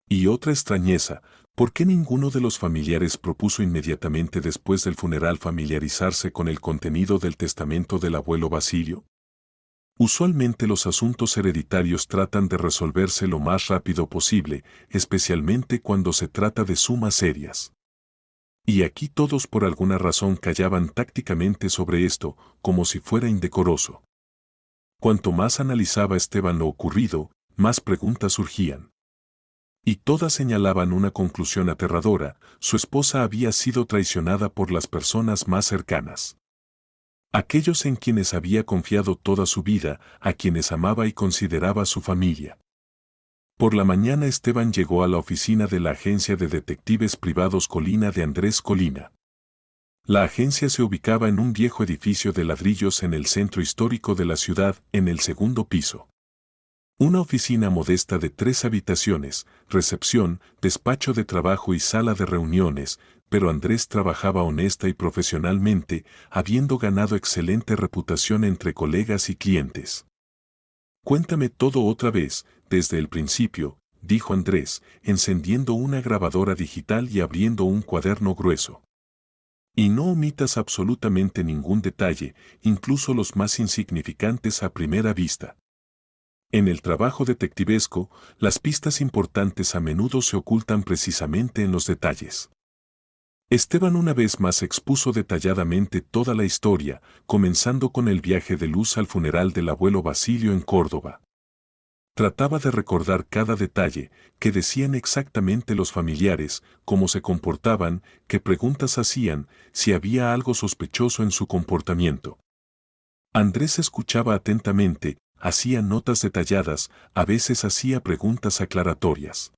Y otra extrañeza, ¿por qué ninguno de los familiares propuso inmediatamente después del funeral familiarizarse con el contenido del testamento del abuelo Basilio? Usualmente los asuntos hereditarios tratan de resolverse lo más rápido posible, especialmente cuando se trata de sumas serias. Y aquí todos por alguna razón callaban tácticamente sobre esto, como si fuera indecoroso. Cuanto más analizaba Esteban lo ocurrido, más preguntas surgían. Y todas señalaban una conclusión aterradora: su esposa había sido traicionada por las personas más cercanas. Aquellos en quienes había confiado toda su vida, a quienes amaba y consideraba su familia. Por la mañana Esteban llegó a la oficina de la agencia de detectives privados Colina de Andrés Colina. La agencia se ubicaba en un viejo edificio de ladrillos en el centro histórico de la ciudad, en el segundo piso. Una oficina modesta de 3 habitaciones, recepción, despacho de trabajo y sala de reuniones, pero Andrés trabajaba honesta y profesionalmente, habiendo ganado excelente reputación entre colegas y clientes. «Cuéntame todo otra vez, desde el principio», dijo Andrés, encendiendo una grabadora digital y abriendo un cuaderno grueso. «Y no omitas absolutamente ningún detalle, incluso los más insignificantes a primera vista». En el trabajo detectivesco, las pistas importantes a menudo se ocultan precisamente en los detalles. Esteban una vez más expuso detalladamente toda la historia, comenzando con el viaje de Luz al funeral del abuelo Basilio en Córdoba. Trataba de recordar cada detalle, qué decían exactamente los familiares, cómo se comportaban, qué preguntas hacían, si había algo sospechoso en su comportamiento. Andrés escuchaba atentamente, hacía notas detalladas, a veces hacía preguntas aclaratorias.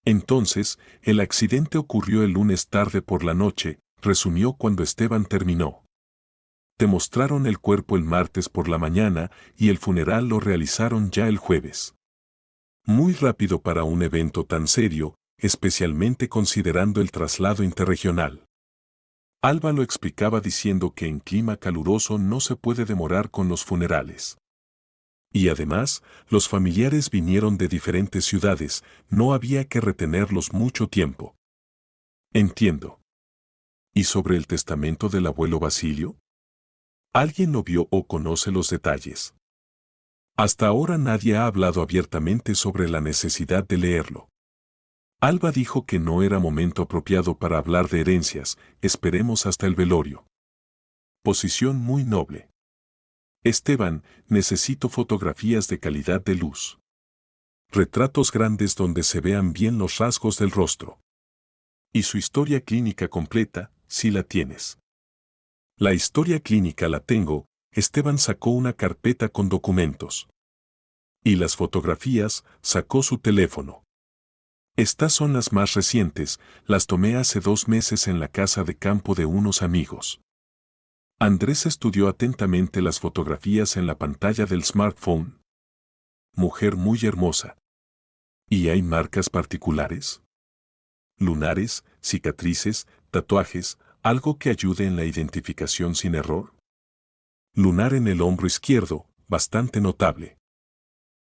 Entonces, el accidente ocurrió el lunes tarde por la noche, resumió cuando Esteban terminó. Te mostraron el cuerpo el martes por la mañana y el funeral lo realizaron ya el jueves. Muy rápido para un evento tan serio, especialmente considerando el traslado interregional. Alba lo explicaba diciendo que en clima caluroso no se puede demorar con los funerales. Y además, los familiares vinieron de diferentes ciudades, no había que retenerlos mucho tiempo. Entiendo. ¿Y sobre el testamento del abuelo Basilio? ¿Alguien lo vio o conoce los detalles? Hasta ahora nadie ha hablado abiertamente sobre la necesidad de leerlo. Alba dijo que no era momento apropiado para hablar de herencias, esperemos hasta el velorio. Posición muy noble. Esteban, necesito fotografías de calidad de luz. Retratos grandes donde se vean bien los rasgos del rostro. Y su historia clínica completa, si la tienes. La historia clínica la tengo, Esteban sacó una carpeta con documentos. Y las fotografías, sacó su teléfono. Estas son las más recientes, las tomé hace 2 meses en la casa de campo de unos amigos. Andrés estudió atentamente las fotografías en la pantalla del smartphone. Mujer muy hermosa. ¿Y hay marcas particulares? Lunares, cicatrices, tatuajes, algo que ayude en la identificación sin error. Lunar en el hombro izquierdo, bastante notable.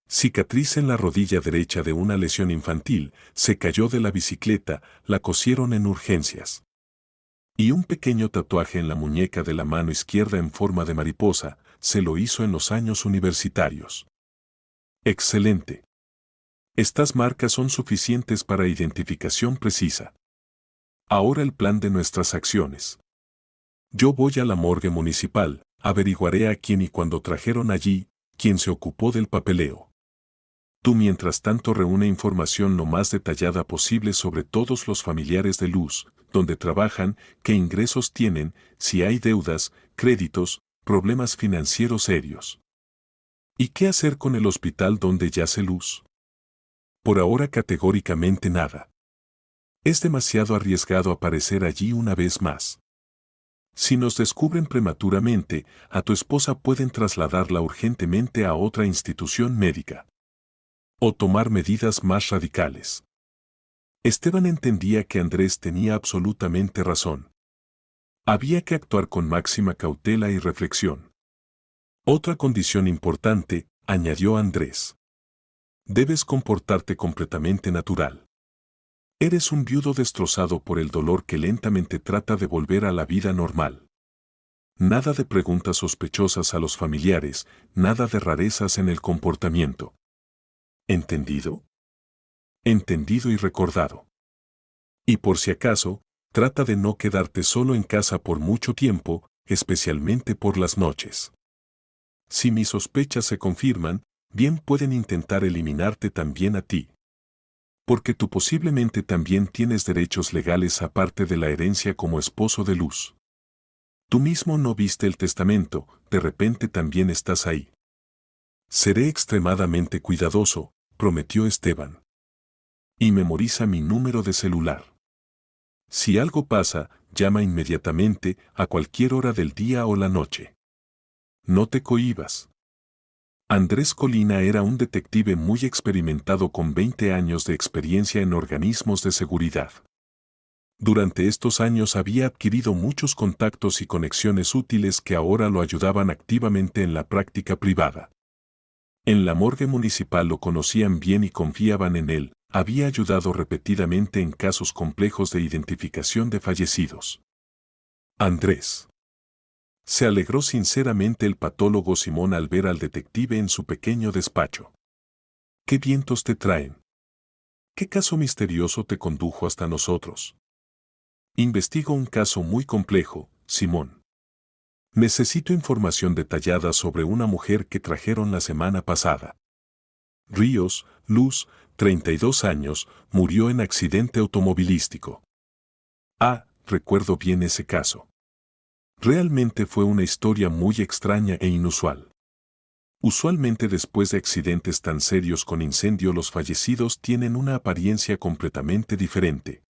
Cicatriz en la rodilla derecha de una lesión infantil, se cayó de la bicicleta, la cosieron en urgencias. Y un pequeño tatuaje en la muñeca de la mano izquierda en forma de mariposa, se lo hizo en los años universitarios. Excelente. Estas marcas son suficientes para identificación precisa. Ahora el plan de nuestras acciones. Yo voy a la morgue municipal, averiguaré a quién y cuándo trajeron allí, quién se ocupó del papeleo. Tú mientras tanto reúne información lo más detallada posible sobre todos los familiares de Luz, dónde trabajan, qué ingresos tienen, si hay deudas, créditos, problemas financieros serios. ¿Y qué hacer con el hospital donde yace Luz? Por ahora categóricamente nada. Es demasiado arriesgado aparecer allí una vez más. Si nos descubren prematuramente, a tu esposa pueden trasladarla urgentemente a otra institución médica. O tomar medidas más radicales. Esteban entendía que Andrés tenía absolutamente razón. Había que actuar con máxima cautela y reflexión. Otra condición importante, añadió Andrés. Debes comportarte completamente natural. Eres un viudo destrozado por el dolor que lentamente trata de volver a la vida normal. Nada de preguntas sospechosas a los familiares, nada de rarezas en el comportamiento. ¿Entendido? Entendido y recordado. Y por si acaso, trata de no quedarte solo en casa por mucho tiempo, especialmente por las noches. Si mis sospechas se confirman, bien pueden intentar eliminarte también a ti. Porque tú posiblemente también tienes derechos legales aparte de la herencia como esposo de Luz. Tú mismo no viste el testamento, de repente también estás ahí. Seré extremadamente cuidadoso, prometió Esteban. Y memoriza mi número de celular. Si algo pasa, llama inmediatamente, a cualquier hora del día o la noche. No te cohibas. Andrés Colina era un detective muy experimentado con 20 años de experiencia en organismos de seguridad. Durante estos años había adquirido muchos contactos y conexiones útiles que ahora lo ayudaban activamente en la práctica privada. En la morgue municipal lo conocían bien y confiaban en él, había ayudado repetidamente en casos complejos de identificación de fallecidos. Andrés. Se alegró sinceramente el patólogo Simón al ver al detective en su pequeño despacho. ¿Qué vientos te traen? ¿Qué caso misterioso te condujo hasta nosotros? Investigo un caso muy complejo, Simón. Necesito información detallada sobre una mujer que trajeron la semana pasada. Ríos, Luz, 32 años, murió en accidente automovilístico. Ah, recuerdo bien ese caso. Realmente fue una historia muy extraña e inusual. Usualmente después de accidentes tan serios con incendio los fallecidos tienen una apariencia completamente diferente.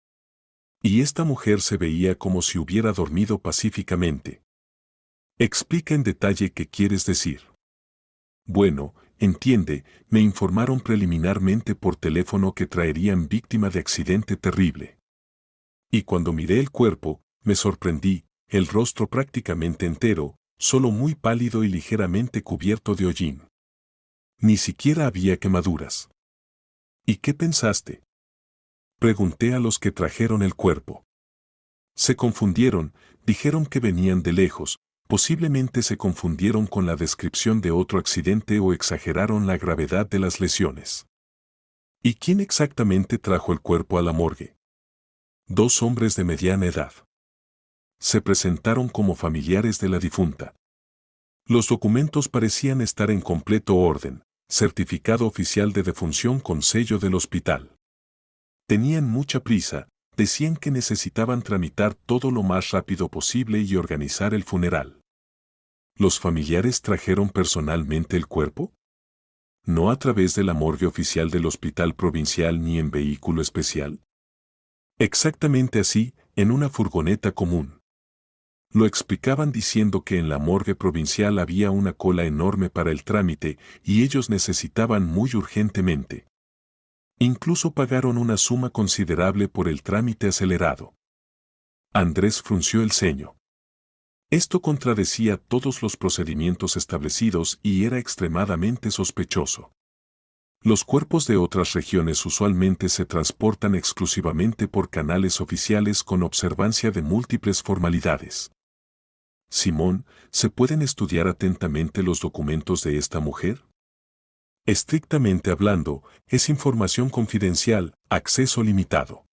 Y esta mujer se veía como si hubiera dormido pacíficamente. Explica en detalle qué quieres decir. Bueno, entiende, me informaron preliminarmente por teléfono que traerían víctima de accidente terrible. Y cuando miré el cuerpo, me sorprendí, el rostro prácticamente entero, solo muy pálido y ligeramente cubierto de hollín. Ni siquiera había quemaduras. ¿Y qué pensaste? Pregunté a los que trajeron el cuerpo. Se confundieron, dijeron que venían de lejos, posiblemente se confundieron con la descripción de otro accidente o exageraron la gravedad de las lesiones. ¿Y quién exactamente trajo el cuerpo a la morgue? 2 hombres de mediana edad. Se presentaron como familiares de la difunta. Los documentos parecían estar en completo orden, certificado oficial de defunción con sello del hospital. Tenían mucha prisa, decían que necesitaban tramitar todo lo más rápido posible y organizar el funeral. ¿Los familiares trajeron personalmente el cuerpo? No a través de la morgue oficial del hospital provincial ni en vehículo especial. Exactamente así, en una furgoneta común. Lo explicaban diciendo que en la morgue provincial había una cola enorme para el trámite y ellos necesitaban muy urgentemente. Incluso pagaron una suma considerable por el trámite acelerado. Andrés frunció el ceño. Esto contradecía todos los procedimientos establecidos y era extremadamente sospechoso. Los cuerpos de otras regiones usualmente se transportan exclusivamente por canales oficiales con observancia de múltiples formalidades. Simón, ¿se pueden estudiar atentamente los documentos de esta mujer? Estrictamente hablando, es información confidencial, acceso limitado.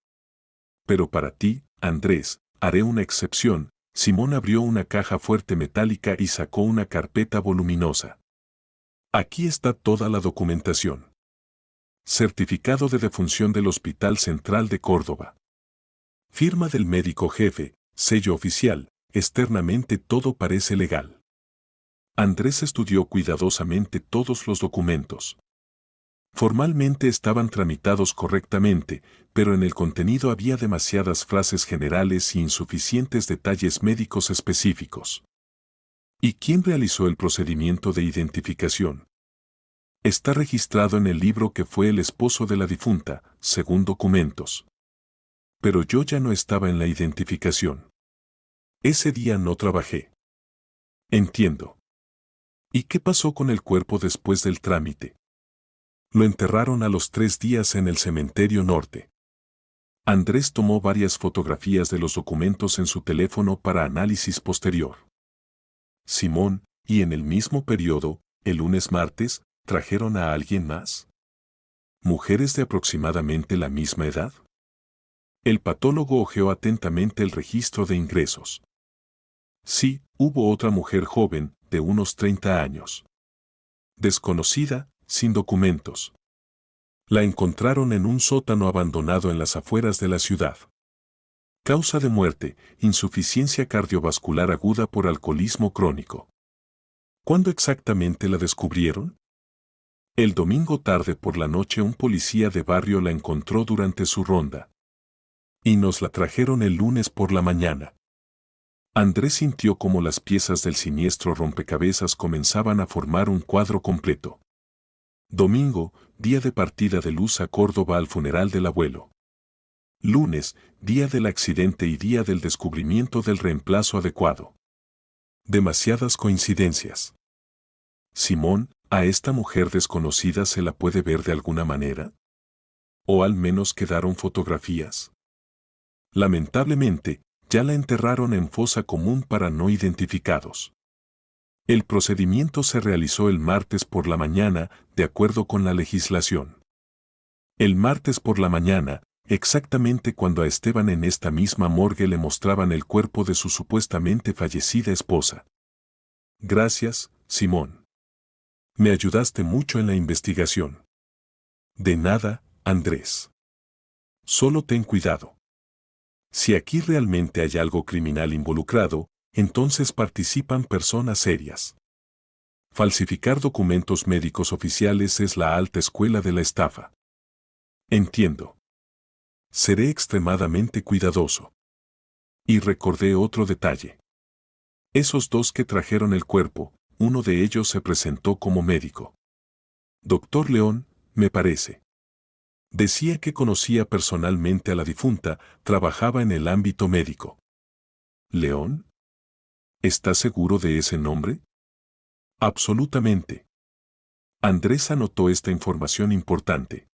Pero para ti, Andrés, haré una excepción. Simón abrió una caja fuerte metálica y sacó una carpeta voluminosa. Aquí está toda la documentación. Certificado de defunción del Hospital Central de Córdoba. Firma del médico jefe, sello oficial, externamente todo parece legal. Andrés estudió cuidadosamente todos los documentos. Formalmente estaban tramitados correctamente, pero en el contenido había demasiadas frases generales y insuficientes detalles médicos específicos. ¿Y quién realizó el procedimiento de identificación? Está registrado en el libro que fue el esposo de la difunta, según documentos. Pero yo ya no estaba en la identificación. Ese día no trabajé. Entiendo. ¿Y qué pasó con el cuerpo después del trámite? Lo enterraron a los 3 días en el cementerio norte. Andrés tomó varias fotografías de los documentos en su teléfono para análisis posterior. Simón, y en el mismo periodo, el lunes martes, ¿trajeron a alguien más? ¿Mujeres de aproximadamente la misma edad? El patólogo hojeó atentamente el registro de ingresos. Sí, hubo otra mujer joven, de unos 30 años. Desconocida, sin documentos. La encontraron en un sótano abandonado en las afueras de la ciudad. Causa de muerte, insuficiencia cardiovascular aguda por alcoholismo crónico. ¿Cuándo exactamente la descubrieron? El domingo tarde por la noche un policía de barrio la encontró durante su ronda. Y nos la trajeron el lunes por la mañana. Andrés sintió como las piezas del siniestro rompecabezas comenzaban a formar un cuadro completo. Domingo, día de partida de Luz a Córdoba al funeral del abuelo. Lunes, día del accidente y día del descubrimiento del reemplazo adecuado. Demasiadas coincidencias. Simón, ¿a esta mujer desconocida se la puede ver de alguna manera? ¿O al menos quedaron fotografías? Lamentablemente, ya la enterraron en fosa común para no identificados. El procedimiento se realizó el martes por la mañana, de acuerdo con la legislación. El martes por la mañana, exactamente cuando a Esteban en esta misma morgue le mostraban el cuerpo de su supuestamente fallecida esposa. Gracias, Simón. Me ayudaste mucho en la investigación. De nada, Andrés. Solo ten cuidado. Si aquí realmente hay algo criminal involucrado, entonces participan personas serias. Falsificar documentos médicos oficiales es la alta escuela de la estafa. Entiendo. Seré extremadamente cuidadoso. Y recordé otro detalle. Esos 2 que trajeron el cuerpo, uno de ellos se presentó como médico. Doctor León, me parece. Decía que conocía personalmente a la difunta, trabajaba en el ámbito médico. ¿León? ¿Estás seguro de ese nombre? Absolutamente. Andrés anotó esta información importante.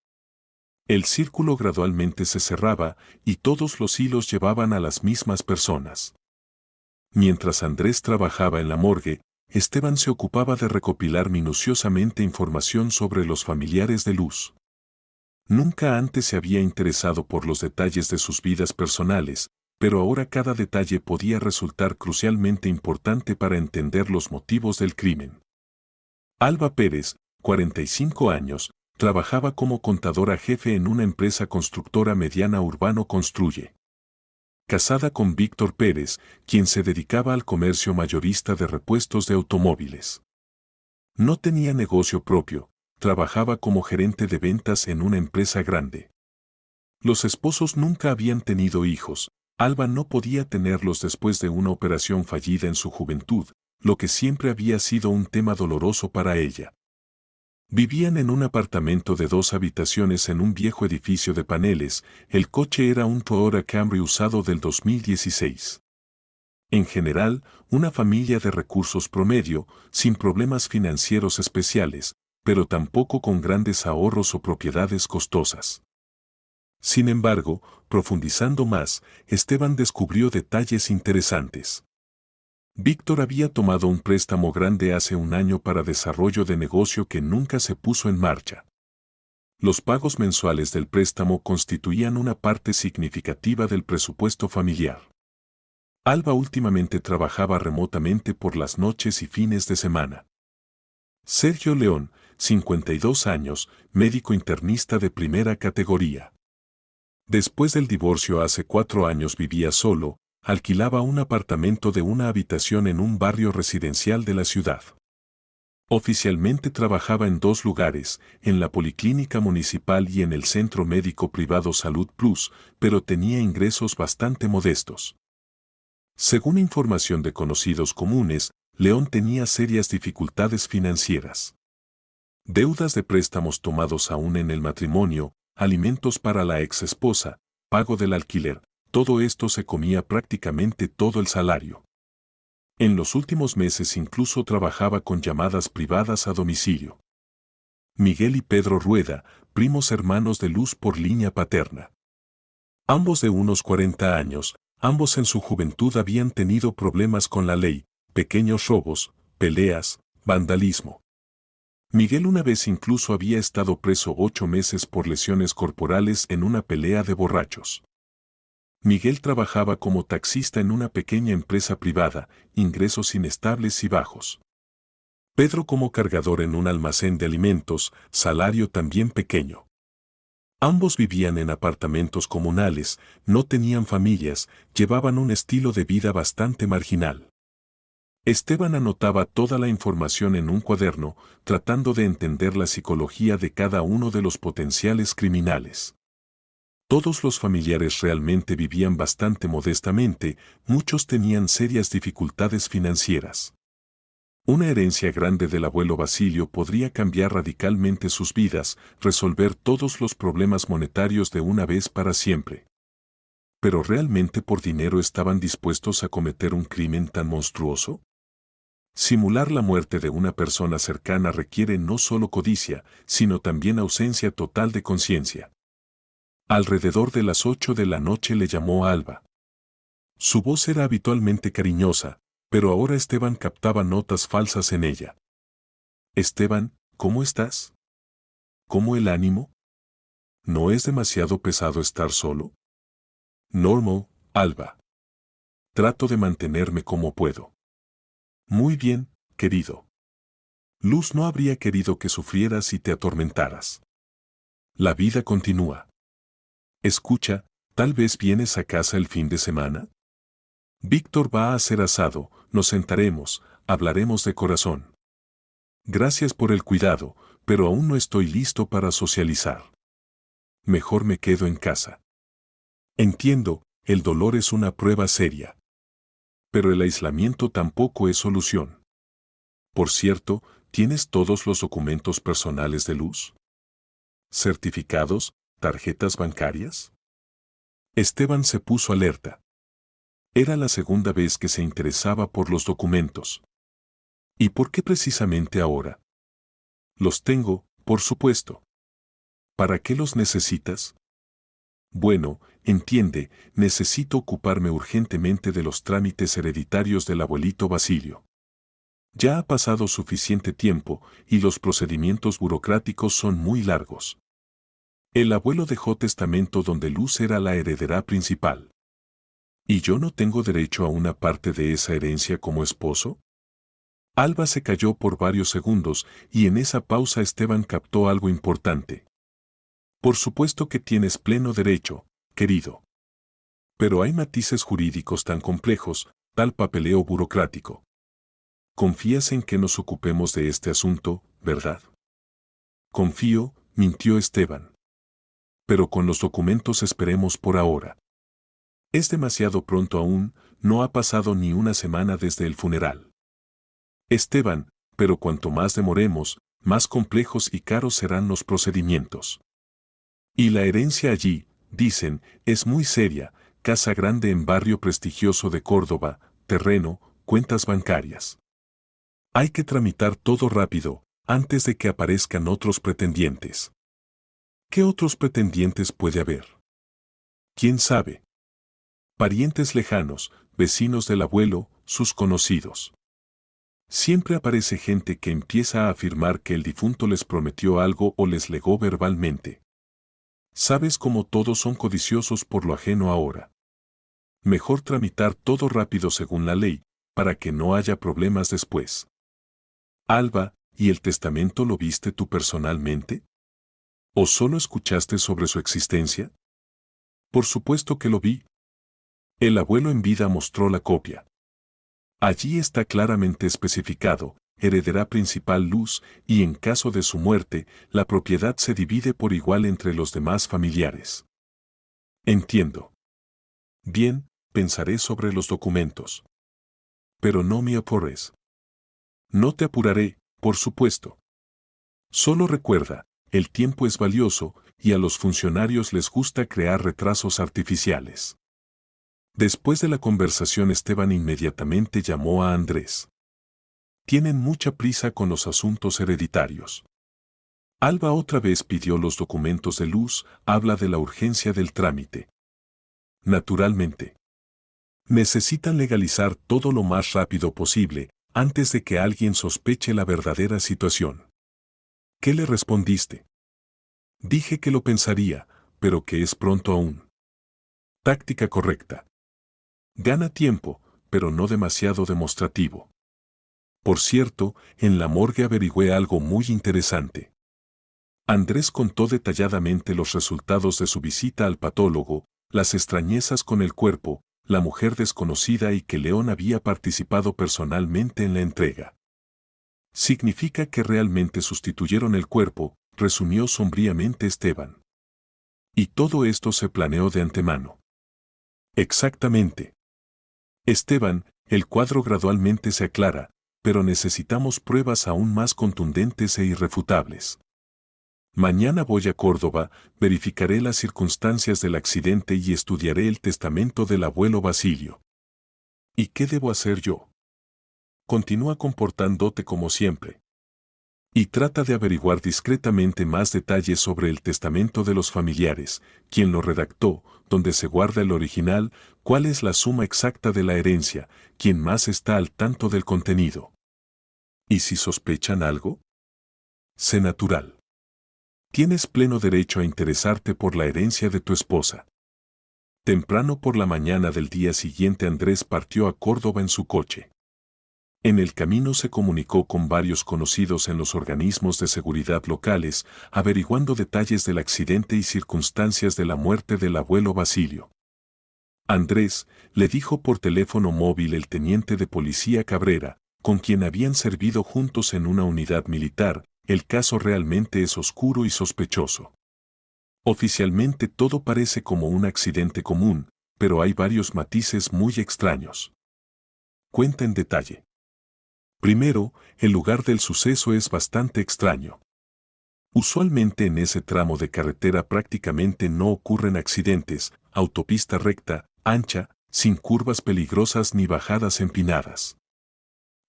El círculo gradualmente se cerraba y todos los hilos llevaban a las mismas personas. Mientras Andrés trabajaba en la morgue, Esteban se ocupaba de recopilar minuciosamente información sobre los familiares de Luz. Nunca antes se había interesado por los detalles de sus vidas personales, pero ahora cada detalle podía resultar crucialmente importante para entender los motivos del crimen. Alba Pérez, 45 años, trabajaba como contadora jefe en una empresa constructora mediana Urbano Construye. Casada con Víctor Pérez, quien se dedicaba al comercio mayorista de repuestos de automóviles. No tenía negocio propio, trabajaba como gerente de ventas en una empresa grande. Los esposos nunca habían tenido hijos. Alba no podía tenerlos después de una operación fallida en su juventud, lo que siempre había sido un tema doloroso para ella. Vivían en un apartamento de 2 habitaciones en un viejo edificio de paneles, el coche era un Toyota Camry usado del 2016. En general, una familia de recursos promedio, sin problemas financieros especiales, pero tampoco con grandes ahorros o propiedades costosas. Sin embargo, profundizando más, Esteban descubrió detalles interesantes. Víctor había tomado un préstamo grande hace un año para desarrollo de negocio que nunca se puso en marcha. Los pagos mensuales del préstamo constituían una parte significativa del presupuesto familiar. Alba últimamente trabajaba remotamente por las noches y fines de semana. Sergio León, 52 años, médico internista de primera categoría. Después del divorcio hace 4 años vivía solo, alquilaba un apartamento de una habitación en un barrio residencial de la ciudad. Oficialmente trabajaba en 2 lugares, en la Policlínica Municipal y en el Centro Médico Privado Salud Plus, pero tenía ingresos bastante modestos. Según información de conocidos comunes, León tenía serias dificultades financieras. Deudas de préstamos tomados aún en el matrimonio, alimentos para la ex esposa, pago del alquiler, todo esto se comía prácticamente todo el salario. En los últimos meses incluso trabajaba con llamadas privadas a domicilio. Miguel y Pedro Rueda, primos hermanos de Luz por línea paterna. Ambos de unos 40 años, ambos en su juventud habían tenido problemas con la ley, pequeños robos, peleas, vandalismo. Miguel una vez incluso había estado preso 8 meses por lesiones corporales en una pelea de borrachos. Miguel trabajaba como taxista en una pequeña empresa privada, ingresos inestables y bajos. Pedro como cargador en un almacén de alimentos, salario también pequeño. Ambos vivían en apartamentos comunales, no tenían familias, llevaban un estilo de vida bastante marginal. Esteban anotaba toda la información en un cuaderno, tratando de entender la psicología de cada uno de los potenciales criminales. Todos los familiares realmente vivían bastante modestamente, muchos tenían serias dificultades financieras. Una herencia grande del abuelo Basilio podría cambiar radicalmente sus vidas, resolver todos los problemas monetarios de una vez para siempre. ¿Pero realmente por dinero estaban dispuestos a cometer un crimen tan monstruoso? Simular la muerte de una persona cercana requiere no solo codicia, sino también ausencia total de conciencia. Alrededor de las 8 de la noche le llamó a Alba. Su voz era habitualmente cariñosa, pero ahora Esteban captaba notas falsas en ella. Esteban, ¿cómo estás? ¿Cómo el ánimo? ¿No es demasiado pesado estar solo? Normal, Alba. Trato de mantenerme como puedo. Muy bien, querido. Luz no habría querido que sufrieras y te atormentaras. La vida continúa. Escucha, ¿tal vez vienes a casa el fin de semana? Víctor va a hacer asado, nos sentaremos, hablaremos de corazón. Gracias por el cuidado, pero aún no estoy listo para socializar. Mejor me quedo en casa. Entiendo, el dolor es una prueba seria. Pero el aislamiento tampoco es solución. Por cierto, ¿tienes todos los documentos personales de Luz? ¿Certificados? ¿Tarjetas bancarias? Esteban se puso alerta. Era la segunda vez que se interesaba por los documentos. ¿Y por qué precisamente ahora? Los tengo, por supuesto. ¿Para qué los necesitas? Bueno, entiende, necesito ocuparme urgentemente de los trámites hereditarios del abuelito Basilio. Ya ha pasado suficiente tiempo y los procedimientos burocráticos son muy largos. El abuelo dejó testamento donde Luz era la heredera principal. ¿Y yo no tengo derecho a una parte de esa herencia como esposo? Alba se calló por varios segundos y en esa pausa Esteban captó algo importante. Por supuesto que tienes pleno derecho, querido. Pero hay matices jurídicos tan complejos, tal papeleo burocrático. ¿Confías en que nos ocupemos de este asunto, verdad? Confío, mintió Esteban. Pero con los documentos esperemos por ahora. Es demasiado pronto aún, no ha pasado ni una semana desde el funeral. Esteban, pero cuanto más demoremos, más complejos y caros serán los procedimientos. Y la herencia allí, dicen, es muy seria, casa grande en barrio prestigioso de Córdoba, terreno, cuentas bancarias. Hay que tramitar todo rápido, antes de que aparezcan otros pretendientes. ¿Qué otros pretendientes puede haber? ¿Quién sabe? Parientes lejanos, vecinos del abuelo, sus conocidos. Siempre aparece gente que empieza a afirmar que el difunto les prometió algo o les legó verbalmente. Sabes cómo todos son codiciosos por lo ajeno ahora. Mejor tramitar todo rápido según la ley, para que no haya problemas después. Alba, ¿Y el testamento lo viste tú personalmente? ¿O solo escuchaste sobre su existencia? Por supuesto que lo vi. El abuelo en vida mostró la copia. Allí está claramente especificado, heredera principal Luz, y en caso de su muerte, la propiedad se divide por igual entre los demás familiares. Entiendo. Bien, pensaré sobre los documentos. Pero no me apures. No te apuraré, por supuesto. Solo recuerda, el tiempo es valioso y a los funcionarios les gusta crear retrasos artificiales. Después de la conversación Esteban inmediatamente llamó a Andrés. Tienen mucha prisa con los asuntos hereditarios. Alba otra vez pidió los documentos de Luz, habla de la urgencia del trámite. Naturalmente. Necesitan legalizar todo lo más rápido posible, antes de que alguien sospeche la verdadera situación. ¿Qué le respondiste? Dije que lo pensaría, pero que es pronto aún. Táctica correcta. Gana tiempo, pero no demasiado demostrativo. Por cierto, en la morgue averigüé algo muy interesante. Andrés contó detalladamente los resultados de su visita al patólogo, las extrañezas con el cuerpo, la mujer desconocida y que León había participado personalmente en la entrega. Significa que realmente sustituyeron el cuerpo, resumió sombríamente Esteban. Y todo esto se planeó de antemano. Exactamente. Esteban, el cuadro gradualmente se aclara, pero necesitamos pruebas aún más contundentes e irrefutables. Mañana voy a Córdoba, verificaré las circunstancias del accidente y estudiaré el testamento del abuelo Basilio. ¿Y qué debo hacer yo? Continúa comportándote como siempre. Y trata de averiguar discretamente más detalles sobre el testamento de los familiares, quién lo redactó, dónde se guarda el original, cuál es la suma exacta de la herencia, quién más está al tanto del contenido. ¿Y si sospechan algo? Sé natural. Tienes pleno derecho a interesarte por la herencia de tu esposa. Temprano por la mañana del día siguiente Andrés partió a Córdoba en su coche. En el camino se comunicó con varios conocidos en los organismos de seguridad locales, averiguando detalles del accidente y circunstancias de la muerte del abuelo Basilio. Andrés, le dijo por teléfono móvil el teniente de policía Cabrera, con quien habían servido juntos en una unidad militar, el caso realmente es oscuro y sospechoso. Oficialmente todo parece como un accidente común, pero hay varios matices muy extraños. Cuenta en detalle. Primero, el lugar del suceso es bastante extraño. Usualmente en ese tramo de carretera prácticamente no ocurren accidentes, autopista recta, ancha, sin curvas peligrosas ni bajadas empinadas.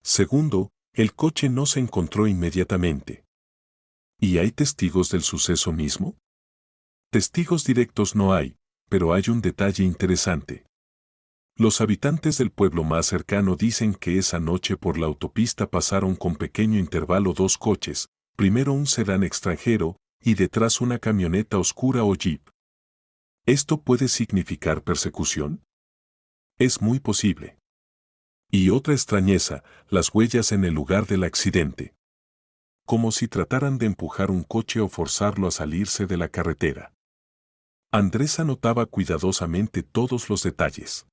Segundo, el coche no se encontró inmediatamente. ¿Y hay testigos del suceso mismo? Testigos directos no hay, pero hay un detalle interesante. Los habitantes del pueblo más cercano dicen que esa noche por la autopista pasaron con pequeño intervalo dos coches, primero un sedán extranjero y detrás una camioneta oscura o jeep. ¿Esto puede significar persecución? Es muy posible. Y otra extrañeza, las huellas en el lugar del accidente. Como si trataran de empujar un coche o forzarlo a salirse de la carretera. Andrés anotaba cuidadosamente todos los detalles.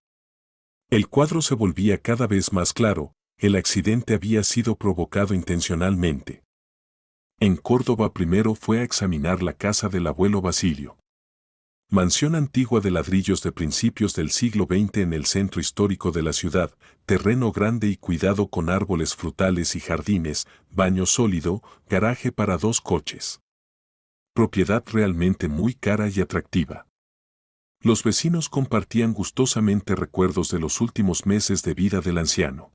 El cuadro se volvía cada vez más claro, el accidente había sido provocado intencionalmente. En Córdoba primero fue a examinar la casa del abuelo Basilio. Mansión antigua de ladrillos de principios del siglo XX en el centro histórico de la ciudad, terreno grande y cuidado con árboles frutales y jardines, baño sólido, garaje para dos coches. Propiedad realmente muy cara y atractiva. Los vecinos compartían gustosamente recuerdos de los últimos meses de vida del anciano.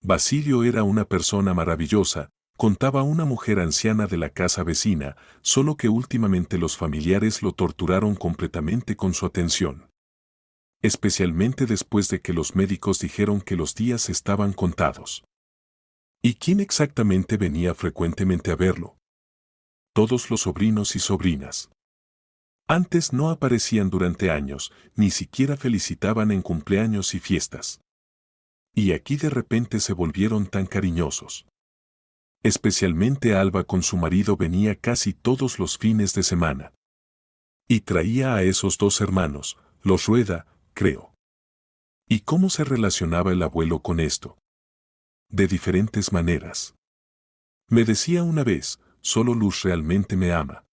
Basilio era una persona maravillosa, contaba una mujer anciana de la casa vecina, solo que últimamente los familiares lo torturaron completamente con su atención. Especialmente después de que los médicos dijeron que los días estaban contados. ¿Y quién exactamente venía frecuentemente a verlo? Todos los sobrinos y sobrinas. Antes no aparecían durante años, ni siquiera felicitaban en cumpleaños y fiestas. Y aquí de repente se volvieron tan cariñosos. Especialmente Alba con su marido venía casi todos los fines de semana. Y traía a esos dos hermanos, los Rueda, creo. ¿Y cómo se relacionaba el abuelo con esto? De diferentes maneras. Me decía una vez, solo Luz realmente me ama.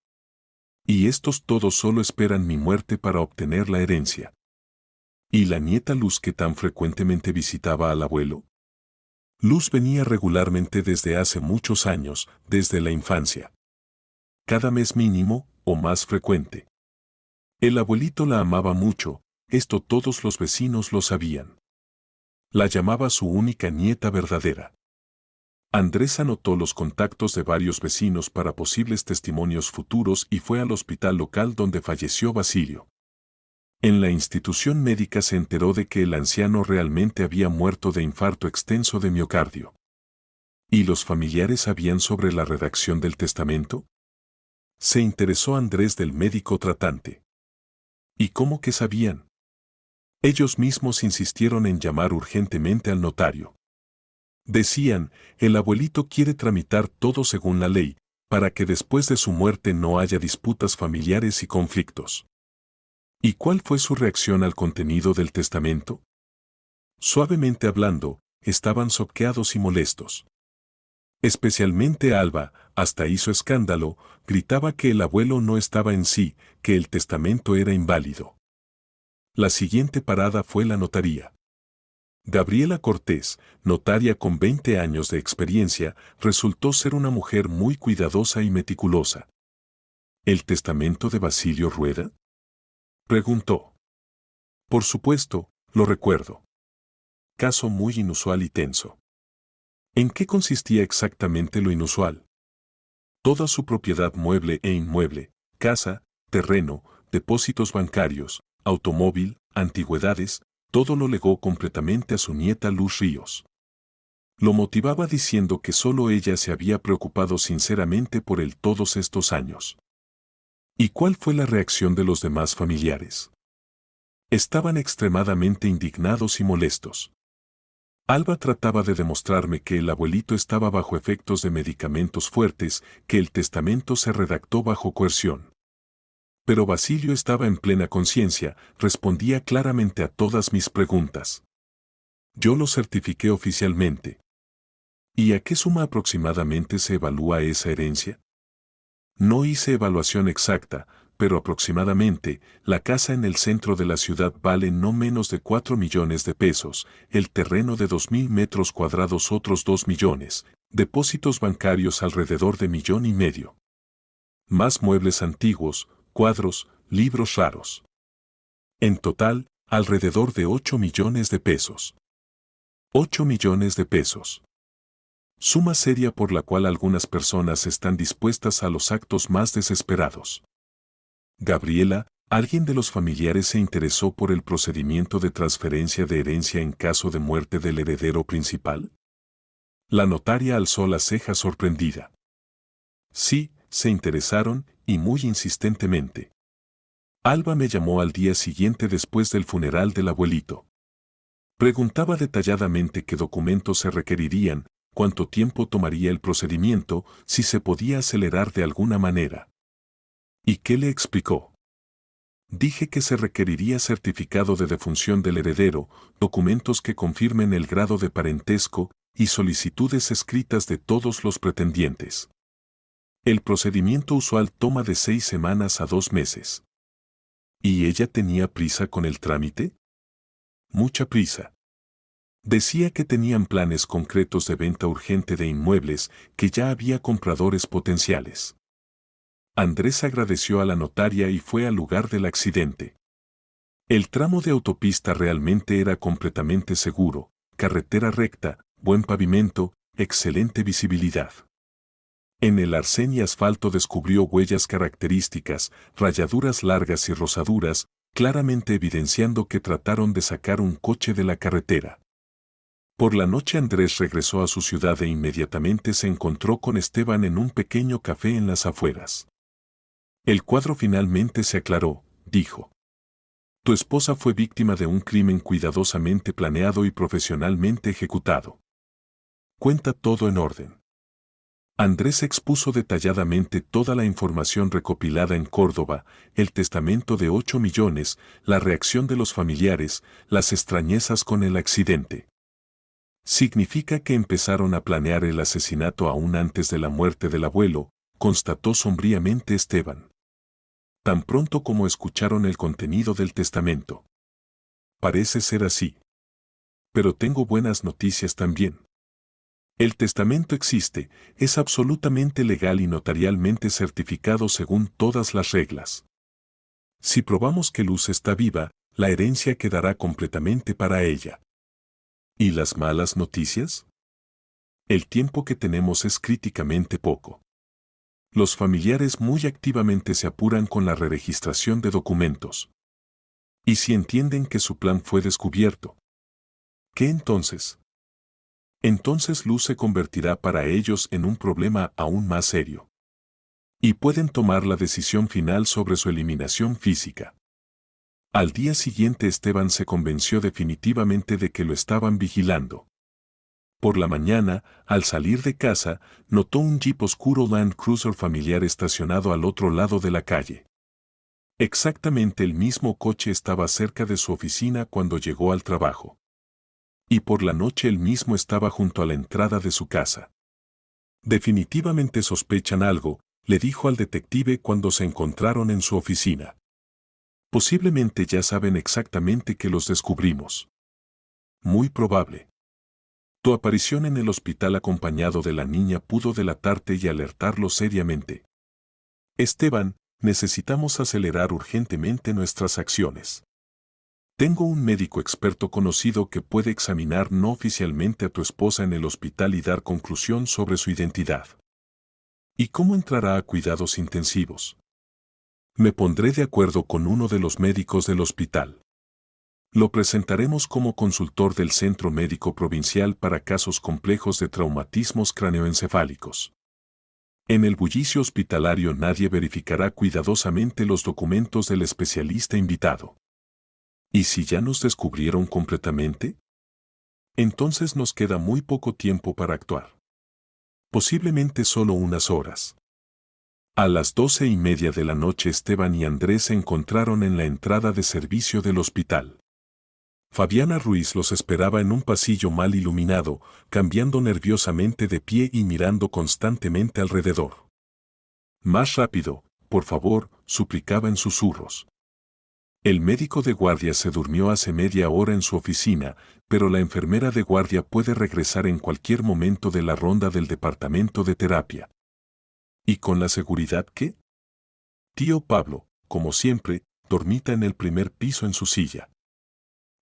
Y estos todos solo esperan mi muerte para obtener la herencia. ¿Y la nieta Luz que tan frecuentemente visitaba al abuelo? Luz venía regularmente desde hace muchos años, desde la infancia. Cada mes mínimo, o más frecuente. El abuelito la amaba mucho, esto todos los vecinos lo sabían. La llamaba su única nieta verdadera. Andrés anotó los contactos de varios vecinos para posibles testimonios futuros y fue al hospital local donde falleció Basilio. En la institución médica se enteró de que el anciano realmente había muerto de infarto extenso de miocardio. ¿Y los familiares sabían sobre la redacción del testamento? Se interesó Andrés del médico tratante. ¿Y cómo que sabían? Ellos mismos insistieron en llamar urgentemente al notario. Decían, el abuelito quiere tramitar todo según la ley, para que después de su muerte no haya disputas familiares y conflictos. ¿Y cuál fue su reacción al contenido del testamento? Suavemente hablando, estaban choqueados y molestos. Especialmente Alba, hasta hizo escándalo, gritaba que el abuelo no estaba en sí, que el testamento era inválido. La siguiente parada fue la notaría. Gabriela Cortés, notaria con 20 años de experiencia, resultó ser una mujer muy cuidadosa y meticulosa. ¿El testamento de Basilio Rueda? Preguntó. Por supuesto, lo recuerdo. Caso muy inusual y tenso. ¿En qué consistía exactamente lo inusual? Toda su propiedad mueble e inmueble, casa, terreno, depósitos bancarios, automóvil, antigüedades, todo lo legó completamente a su nieta Luz Ríos. Lo motivaba diciendo que solo ella se había preocupado sinceramente por él todos estos años. ¿Y cuál fue la reacción de los demás familiares? Estaban extremadamente indignados y molestos. Alba trataba de demostrarme que el abuelito estaba bajo efectos de medicamentos fuertes, que el testamento se redactó bajo coerción. Pero Basilio estaba en plena conciencia, respondía claramente a todas mis preguntas. Yo lo certifiqué oficialmente. ¿Y a qué suma aproximadamente se evalúa esa herencia? No hice evaluación exacta, pero aproximadamente, la casa en el centro de la ciudad vale no menos de 4 millones de pesos, el terreno de 2.000 metros cuadrados otros 2 millones, depósitos bancarios alrededor de 1,5 millones. Más muebles antiguos, cuadros, libros raros. En total, alrededor de 8 millones de pesos. 8 millones de pesos. Suma seria por la cual algunas personas están dispuestas a los actos más desesperados. Gabriela, ¿alguien de los familiares se interesó por el procedimiento de transferencia de herencia en caso de muerte del heredero principal? La notaria alzó la ceja sorprendida. Sí, se interesaron, y muy insistentemente. Alba me llamó al día siguiente después del funeral del abuelito. Preguntaba detalladamente qué documentos se requerirían, cuánto tiempo tomaría el procedimiento, si se podía acelerar de alguna manera. ¿Y qué le explicó? Dije que se requeriría certificado de defunción del heredero, documentos que confirmen el grado de parentesco y solicitudes escritas de todos los pretendientes. El procedimiento usual toma de 6 semanas a 2 meses. ¿Y ella tenía prisa con el trámite? Mucha prisa. Decía que tenían planes concretos de venta urgente de inmuebles, que ya había compradores potenciales. Andrés agradeció a la notaria y fue al lugar del accidente. El tramo de autopista realmente era completamente seguro, carretera recta, buen pavimento, excelente visibilidad. En el arcén y asfalto descubrió huellas características, rayaduras largas y rosaduras, claramente evidenciando que trataron de sacar un coche de la carretera. Por la noche Andrés regresó a su ciudad e inmediatamente se encontró con Esteban en un pequeño café en las afueras. El cuadro finalmente se aclaró, dijo. Tu esposa fue víctima de un crimen cuidadosamente planeado y profesionalmente ejecutado. Cuenta todo en orden. Andrés expuso detalladamente toda la información recopilada en Córdoba, el testamento de 8 millones, la reacción de los familiares, las extrañezas con el accidente. Significa que empezaron a planear el asesinato aún antes de la muerte del abuelo, constató sombríamente Esteban. Tan pronto como escucharon el contenido del testamento. Parece ser así. Pero tengo buenas noticias también. El testamento existe, es absolutamente legal y notarialmente certificado según todas las reglas. Si probamos que Luz está viva, la herencia quedará completamente para ella. ¿Y las malas noticias? El tiempo que tenemos es críticamente poco. Los familiares muy activamente se apuran con la reregistración de documentos. ¿Y si entienden que su plan fue descubierto? ¿Qué entonces? Entonces Luz se convertirá para ellos en un problema aún más serio. Y pueden tomar la decisión final sobre su eliminación física. Al día siguiente Esteban se convenció definitivamente de que lo estaban vigilando. Por la mañana, al salir de casa, notó un Jeep oscuro Land Cruiser familiar estacionado al otro lado de la calle. Exactamente el mismo coche estaba cerca de su oficina cuando llegó al trabajo. Y por la noche él mismo estaba junto a la entrada de su casa. Definitivamente sospechan algo, le dijo al detective cuando se encontraron en su oficina. Posiblemente ya saben exactamente que los descubrimos. Muy probable. Tu aparición en el hospital acompañado de la niña pudo delatarte y alertarlo seriamente. Esteban, necesitamos acelerar urgentemente nuestras acciones. Tengo un médico experto conocido que puede examinar no oficialmente a tu esposa en el hospital y dar conclusión sobre su identidad. ¿Y cómo entrará a cuidados intensivos? Me pondré de acuerdo con uno de los médicos del hospital. Lo presentaremos como consultor del Centro Médico Provincial para casos complejos de traumatismos craneoencefálicos. En el bullicio hospitalario nadie verificará cuidadosamente los documentos del especialista invitado. ¿Y si ya nos descubrieron completamente? Entonces nos queda muy poco tiempo para actuar. Posiblemente solo unas horas. A las 12:30 de la noche Esteban y Andrés se encontraron en la entrada de servicio del hospital. Fabiana Ruiz los esperaba en un pasillo mal iluminado, cambiando nerviosamente de pie y mirando constantemente alrededor. Más rápido, por favor, suplicaba en susurros. El médico de guardia se durmió hace media hora en su oficina, pero la enfermera de guardia puede regresar en cualquier momento de la ronda del departamento de terapia. ¿Y con la seguridad qué? Tío Pablo, como siempre, dormita en el primer piso en su silla.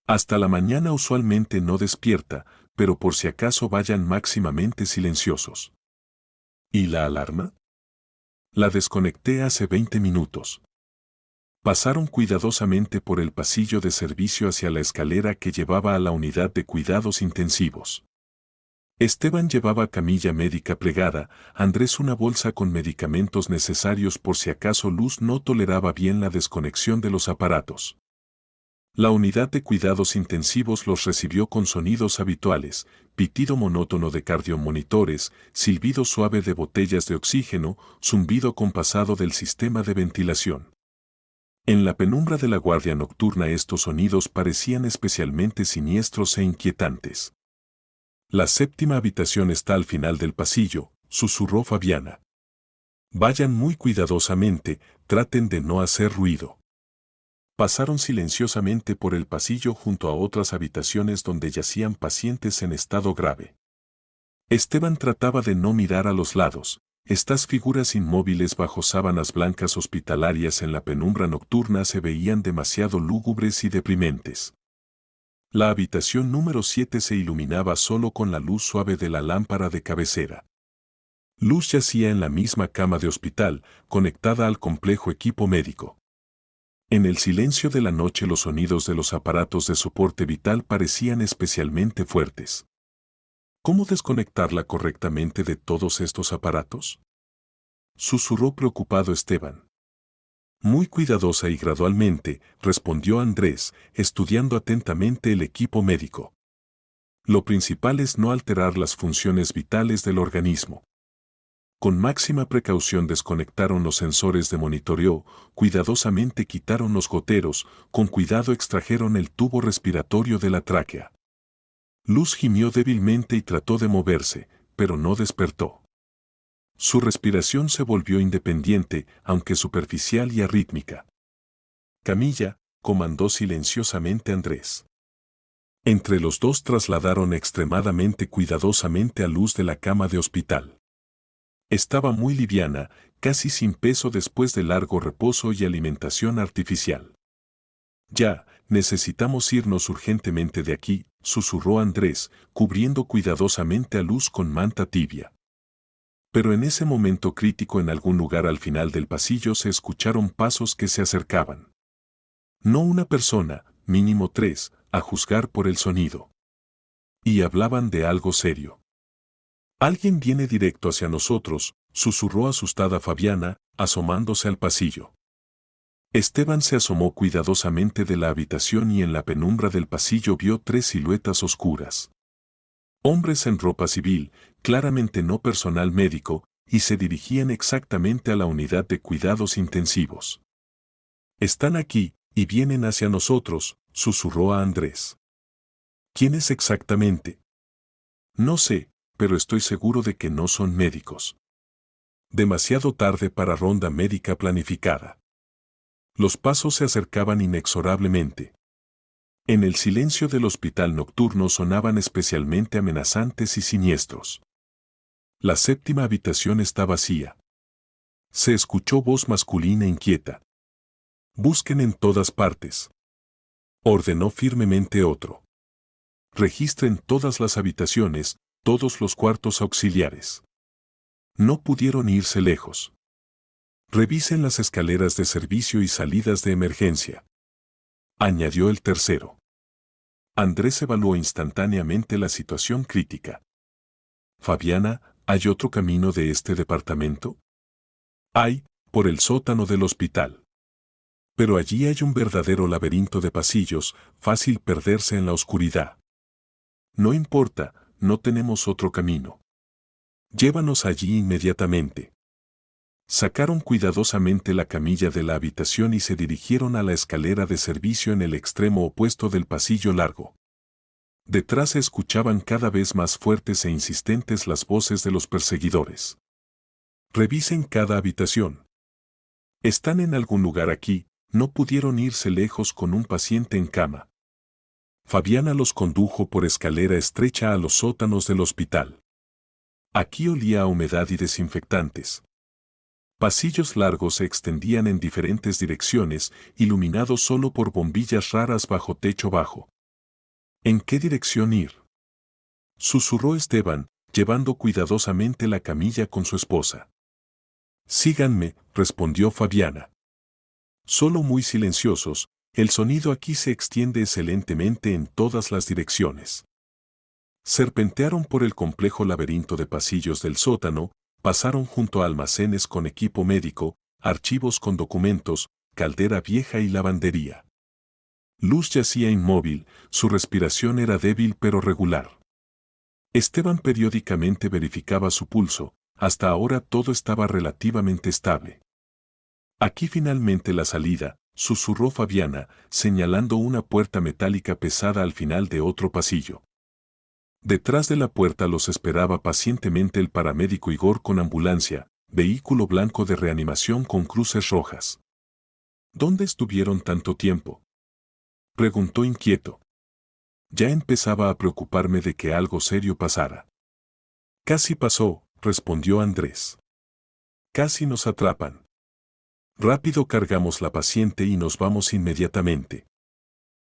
Hasta la mañana usualmente no despierta, pero por si acaso vayan máximamente silenciosos. ¿Y la alarma? La desconecté hace 20 minutos. Pasaron cuidadosamente por el pasillo de servicio hacia la escalera que llevaba a la unidad de cuidados intensivos. Esteban llevaba camilla médica plegada, Andrés una bolsa con medicamentos necesarios por si acaso Luz no toleraba bien la desconexión de los aparatos. La unidad de cuidados intensivos los recibió con sonidos habituales, pitido monótono de cardiomonitores, silbido suave de botellas de oxígeno, zumbido compasado del sistema de ventilación. En la penumbra de la guardia nocturna estos sonidos parecían especialmente siniestros e inquietantes. La séptima habitación está al final del pasillo, susurró Fabiana. Vayan muy cuidadosamente, traten de no hacer ruido. Pasaron silenciosamente por el pasillo junto a otras habitaciones donde yacían pacientes en estado grave. Esteban trataba de no mirar a los lados. Estas figuras inmóviles bajo sábanas blancas hospitalarias en la penumbra nocturna se veían demasiado lúgubres y deprimentes. La habitación número 7 se iluminaba solo con la luz suave de la lámpara de cabecera. Luz yacía en la misma cama de hospital, conectada al complejo equipo médico. En el silencio de la noche los sonidos de los aparatos de soporte vital parecían especialmente fuertes. ¿Cómo desconectarla correctamente de todos estos aparatos? Susurró preocupado Esteban. Muy cuidadosa y gradualmente, respondió Andrés, estudiando atentamente el equipo médico. Lo principal es no alterar las funciones vitales del organismo. Con máxima precaución desconectaron los sensores de monitoreo, cuidadosamente quitaron los goteros, con cuidado extrajeron el tubo respiratorio de la tráquea. Luz gimió débilmente y trató de moverse, pero no despertó. Su respiración se volvió independiente, aunque superficial y arrítmica. Camilla, comandó silenciosamente Andrés. Entre los dos trasladaron extremadamente cuidadosamente a Luz de la cama de hospital. Estaba muy liviana, casi sin peso después de largo reposo y alimentación artificial. Ya, necesitamos irnos urgentemente de aquí, susurró Andrés, cubriendo cuidadosamente a Luz con manta tibia. Pero en ese momento crítico en algún lugar al final del pasillo se escucharon pasos que se acercaban. No una persona, mínimo 3, a juzgar por el sonido. Y hablaban de algo serio. Alguien viene directo hacia nosotros, susurró asustada Fabiana, asomándose al pasillo. Esteban se asomó cuidadosamente de la habitación y en la penumbra del pasillo vio 3 siluetas oscuras. Hombres en ropa civil, claramente no personal médico, y se dirigían exactamente a la unidad de cuidados intensivos. Están aquí, y vienen hacia nosotros, susurró a Andrés. ¿Quiénes exactamente? No sé, pero estoy seguro de que no son médicos. Demasiado tarde para ronda médica planificada. Los pasos se acercaban inexorablemente. En el silencio del hospital nocturno sonaban especialmente amenazantes y siniestros. La 7ª habitación está vacía. Se escuchó voz masculina inquieta. Busquen en todas partes. Ordenó firmemente otro. Registren todas las habitaciones, todos los cuartos auxiliares. No pudieron irse lejos. Revisen las escaleras de servicio y salidas de emergencia. Añadió el tercero. Andrés evaluó instantáneamente la situación crítica. Fabiana, ¿hay otro camino de este departamento? Hay, por el sótano del hospital. Pero allí hay un verdadero laberinto de pasillos, fácil perderse en la oscuridad. No importa, no tenemos otro camino. Llévanos allí inmediatamente. Sacaron cuidadosamente la camilla de la habitación y se dirigieron a la escalera de servicio en el extremo opuesto del pasillo largo. Detrás se escuchaban cada vez más fuertes e insistentes las voces de los perseguidores. Revisen cada habitación. Están en algún lugar aquí, no pudieron irse lejos con un paciente en cama. Fabiana los condujo por escalera estrecha a los sótanos del hospital. Aquí olía a humedad y desinfectantes. Pasillos largos se extendían en diferentes direcciones, iluminados solo por bombillas raras bajo techo bajo. ¿En qué dirección ir? Susurró Esteban, llevando cuidadosamente la camilla con su esposa. Síganme, respondió Fabiana. Solo muy silenciosos, el sonido aquí se extiende excelentemente en todas las direcciones. Serpentearon por el complejo laberinto de pasillos del sótano, pasaron junto a almacenes con equipo médico, archivos con documentos, caldera vieja y lavandería. Luz yacía inmóvil, su respiración era débil pero regular. Esteban periódicamente verificaba su pulso, hasta ahora todo estaba relativamente estable. Aquí finalmente la salida, susurró Fabiana, señalando una puerta metálica pesada al final de otro pasillo. Detrás de la puerta los esperaba pacientemente el paramédico Igor con ambulancia, vehículo blanco de reanimación con cruces rojas. ¿Dónde estuvieron tanto tiempo?, preguntó inquieto. Ya empezaba a preocuparme de que algo serio pasara. Casi pasó, respondió Andrés. Casi nos atrapan. Rápido cargamos la paciente y nos vamos inmediatamente.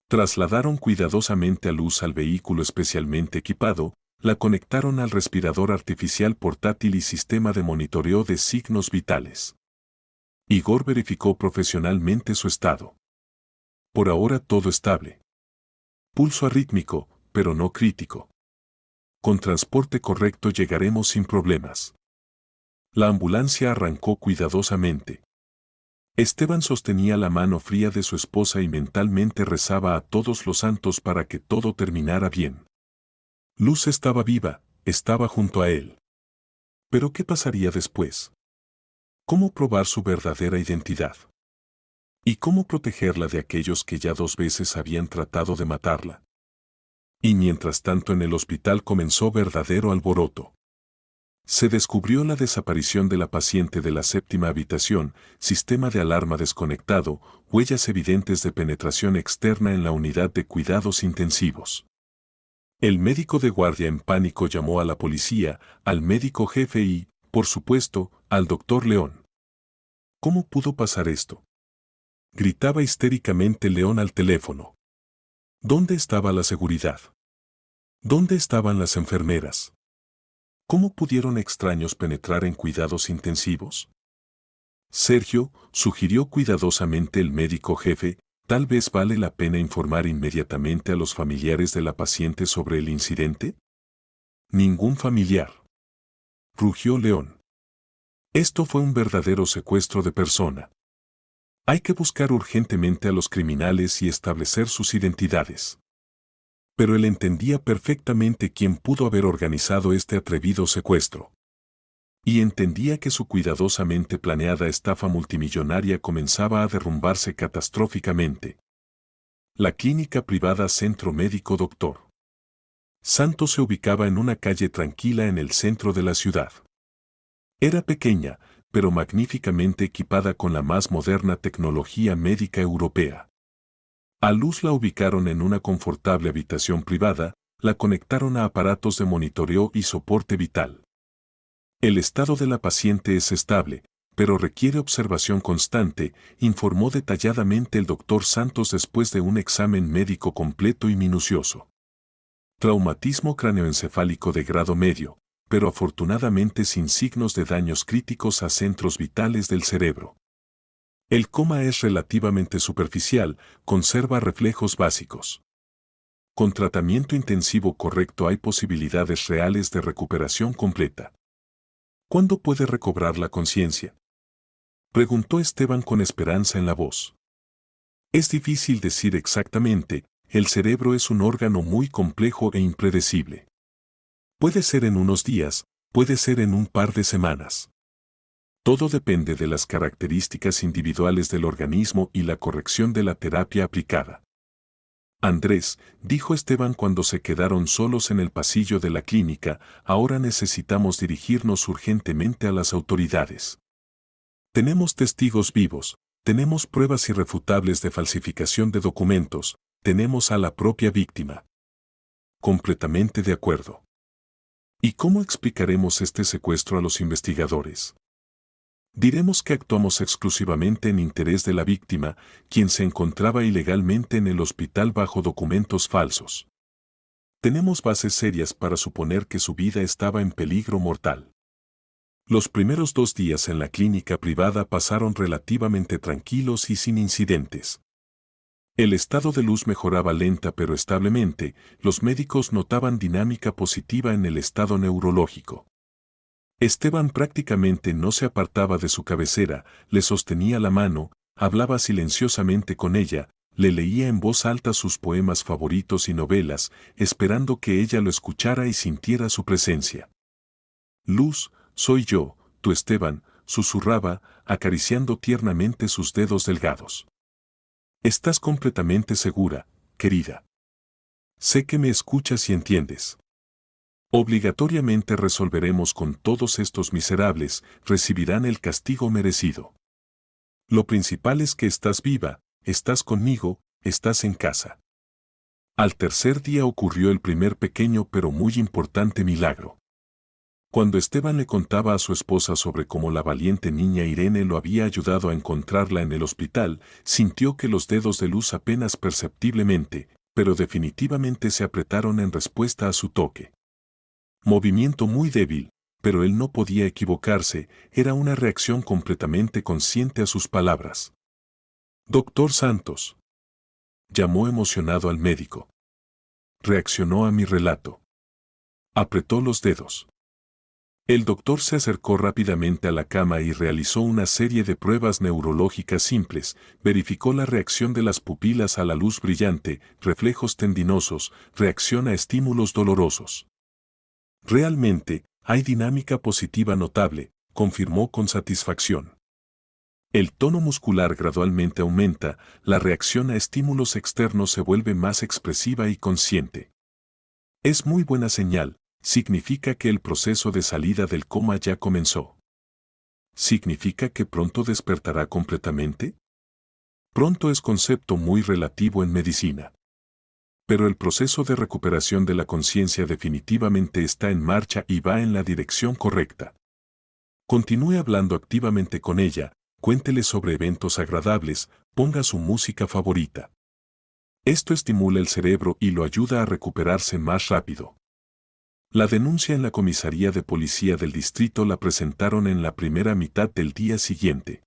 Trasladaron cuidadosamente a Luz al vehículo especialmente equipado, la conectaron al respirador artificial portátil y sistema de monitoreo de signos vitales. Igor verificó profesionalmente su estado. Por ahora todo estable. Pulso arrítmico, pero no crítico. Con transporte correcto llegaremos sin problemas. La ambulancia arrancó cuidadosamente. Esteban sostenía la mano fría de su esposa y mentalmente rezaba a todos los santos para que todo terminara bien. Luz estaba viva, estaba junto a él. Pero ¿qué pasaría después? ¿Cómo probar su verdadera identidad? ¿Y cómo protegerla de aquellos que ya 2 veces habían tratado de matarla? Y mientras tanto en el hospital comenzó verdadero alboroto. Se descubrió la desaparición de la paciente de la 7ª habitación, sistema de alarma desconectado, huellas evidentes de penetración externa en la unidad de cuidados intensivos. El médico de guardia en pánico llamó a la policía, al médico jefe y, por supuesto, al doctor León. ¿Cómo pudo pasar esto? Gritaba histéricamente León al teléfono. ¿Dónde estaba la seguridad? ¿Dónde estaban las enfermeras? ¿Cómo pudieron extraños penetrar en cuidados intensivos? Sergio, sugirió cuidadosamente el médico jefe, tal vez vale la pena informar inmediatamente a los familiares de la paciente sobre el incidente. Ningún familiar. Rugió León. Esto fue un verdadero secuestro de persona. Hay que buscar urgentemente a los criminales y establecer sus identidades. Pero él entendía perfectamente quién pudo haber organizado este atrevido secuestro. Y entendía que su cuidadosamente planeada estafa multimillonaria comenzaba a derrumbarse catastróficamente. La clínica privada Centro Médico Dr. Santos se ubicaba en una calle tranquila en el centro de la ciudad. Era pequeña, pero magníficamente equipada con la más moderna tecnología médica europea. A Luz la ubicaron en una confortable habitación privada, la conectaron a aparatos de monitoreo y soporte vital. El estado de la paciente es estable, pero requiere observación constante, informó detalladamente el doctor Santos después de un examen médico completo y minucioso. Traumatismo cráneoencefálico de grado medio, pero afortunadamente sin signos de daños críticos a centros vitales del cerebro. El coma es relativamente superficial, conserva reflejos básicos. Con tratamiento intensivo correcto hay posibilidades reales de recuperación completa. ¿Cuándo puede recobrar la conciencia? Preguntó Esteban con esperanza en la voz. Es difícil decir exactamente, el cerebro es un órgano muy complejo e impredecible. Puede ser en unos días, puede ser en un par de semanas. Todo depende de las características individuales del organismo y la corrección de la terapia aplicada. Andrés, dijo Esteban cuando se quedaron solos en el pasillo de la clínica, ahora necesitamos dirigirnos urgentemente a las autoridades. Tenemos testigos vivos, tenemos pruebas irrefutables de falsificación de documentos, tenemos a la propia víctima. Completamente de acuerdo. ¿Y cómo explicaremos este secuestro a los investigadores? Diremos que actuamos exclusivamente en interés de la víctima, quien se encontraba ilegalmente en el hospital bajo documentos falsos. Tenemos bases serias para suponer que su vida estaba en peligro mortal. Los primeros 2 días en la clínica privada pasaron relativamente tranquilos y sin incidentes. El estado de Luz mejoraba lenta pero establemente, los médicos notaban dinámica positiva en el estado neurológico. Esteban prácticamente no se apartaba de su cabecera, le sostenía la mano, hablaba silenciosamente con ella, le leía en voz alta sus poemas favoritos y novelas, esperando que ella lo escuchara y sintiera su presencia. Luz, soy yo, tu Esteban, susurraba, acariciando tiernamente sus dedos delgados. Estás completamente segura, querida. Sé que me escuchas y entiendes. Obligatoriamente resolveremos con todos estos miserables, recibirán el castigo merecido. Lo principal es que estás viva, estás conmigo, estás en casa. Al tercer día ocurrió el primer pequeño pero muy importante milagro. Cuando Esteban le contaba a su esposa sobre cómo la valiente niña Irene lo había ayudado a encontrarla en el hospital, sintió que los dedos de Luz apenas perceptiblemente, pero definitivamente se apretaron en respuesta a su toque. Movimiento muy débil, pero él no podía equivocarse, era una reacción completamente consciente a sus palabras. Doctor Santos. Llamó emocionado al médico. Reaccionó a mi relato. Apretó los dedos. El doctor se acercó rápidamente a la cama y realizó una serie de pruebas neurológicas simples, verificó la reacción de las pupilas a la luz brillante, reflejos tendinosos, reacción a estímulos dolorosos. Realmente, Hay dinámica positiva notable, confirmó con satisfacción. El tono muscular gradualmente aumenta, la reacción a estímulos externos se vuelve más expresiva y consciente. Es muy buena señal, significa que el proceso de salida del coma ya comenzó. ¿Significa que pronto despertará completamente? Pronto es concepto muy relativo en medicina. Pero el proceso de recuperación de la conciencia definitivamente está en marcha y va en la dirección correcta. Continúe hablando activamente con ella, cuéntele sobre eventos agradables, ponga su música favorita. Esto estimula el cerebro y lo ayuda a recuperarse más rápido. La denuncia en la comisaría de policía del distrito la presentaron en la primera mitad del día siguiente.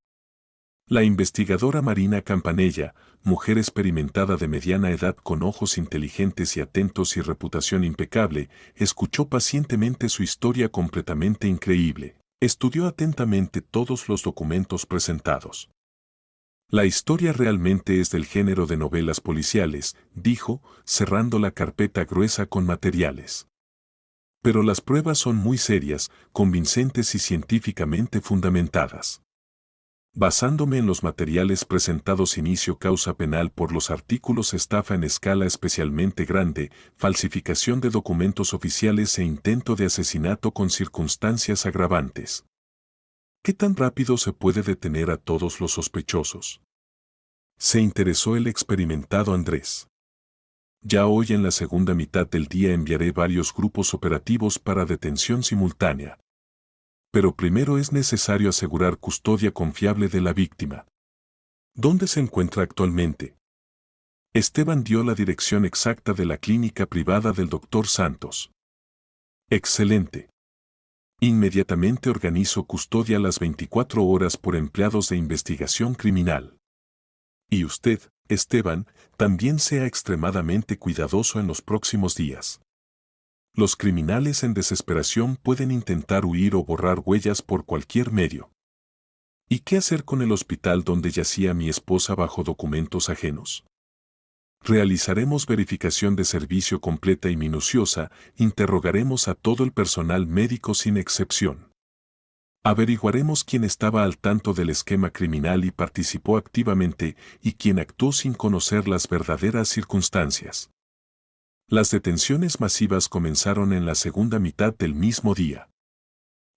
La investigadora Marina Campanella, mujer experimentada de mediana edad con ojos inteligentes y atentos y reputación impecable, escuchó pacientemente su historia completamente increíble. Estudió atentamente todos los documentos presentados. La historia realmente es del género de novelas policiales, dijo, cerrando la carpeta gruesa con materiales. Pero las pruebas son muy serias, convincentes y científicamente fundamentadas. Basándome en los materiales presentados, inicio causa penal por los artículos estafa en escala especialmente grande, falsificación de documentos oficiales e intento de asesinato con circunstancias agravantes. ¿Qué tan rápido se puede detener a todos los sospechosos? Se interesó el experimentado Andrés. Ya hoy en la segunda mitad del día enviaré varios grupos operativos para detención simultánea. Pero primero es necesario asegurar custodia confiable de la víctima. ¿Dónde se encuentra actualmente? Esteban dio la dirección exacta de la clínica privada del Dr. Santos. Excelente. Inmediatamente organizo custodia las 24 horas por empleados de investigación criminal. Y usted, Esteban, también sea extremadamente cuidadoso en los próximos días. Los criminales en desesperación pueden intentar huir o borrar huellas por cualquier medio. ¿Y qué hacer con el hospital donde yacía mi esposa bajo documentos ajenos? Realizaremos verificación de servicio completa y minuciosa, interrogaremos a todo el personal médico sin excepción. Averiguaremos quién estaba al tanto del esquema criminal y participó activamente y quién actuó sin conocer las verdaderas circunstancias. Las detenciones masivas comenzaron en la segunda mitad del mismo día.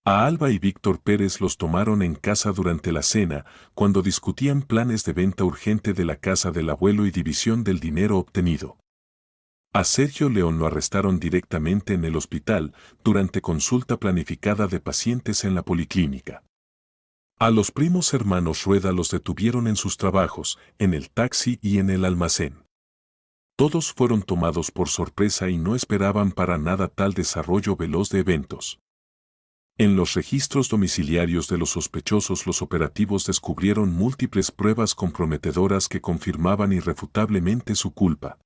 A Alba y Víctor Pérez los tomaron en casa durante la cena, cuando discutían planes de venta urgente de la casa del abuelo y división del dinero obtenido. A Sergio León lo arrestaron directamente en el hospital, durante consulta planificada de pacientes en la policlínica. A los primos hermanos Rueda los detuvieron en sus trabajos, en el taxi y en el almacén. Todos fueron tomados por sorpresa y no esperaban para nada tal desarrollo veloz de eventos. En los registros domiciliarios de los sospechosos, los operativos descubrieron múltiples pruebas comprometedoras que confirmaban irrefutablemente su culpa.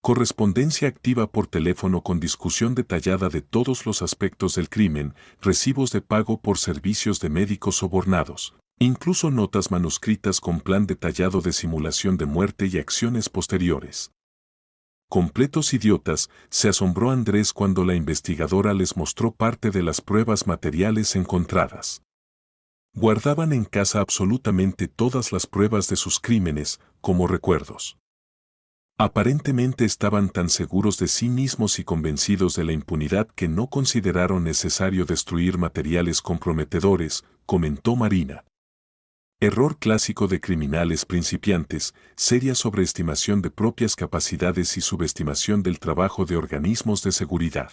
Correspondencia activa por teléfono con discusión detallada de todos los aspectos del crimen, recibos de pago por servicios de médicos sobornados, incluso notas manuscritas con plan detallado de simulación de muerte y acciones posteriores. Completos idiotas, se asombró Andrés cuando la investigadora les mostró parte de las pruebas materiales encontradas. Guardaban en casa absolutamente todas las pruebas de sus crímenes, como recuerdos. Aparentemente estaban tan seguros de sí mismos y convencidos de la impunidad que no consideraron necesario destruir materiales comprometedores, comentó Marina. Error clásico de criminales principiantes, seria sobreestimación de propias capacidades y subestimación del trabajo de organismos de seguridad.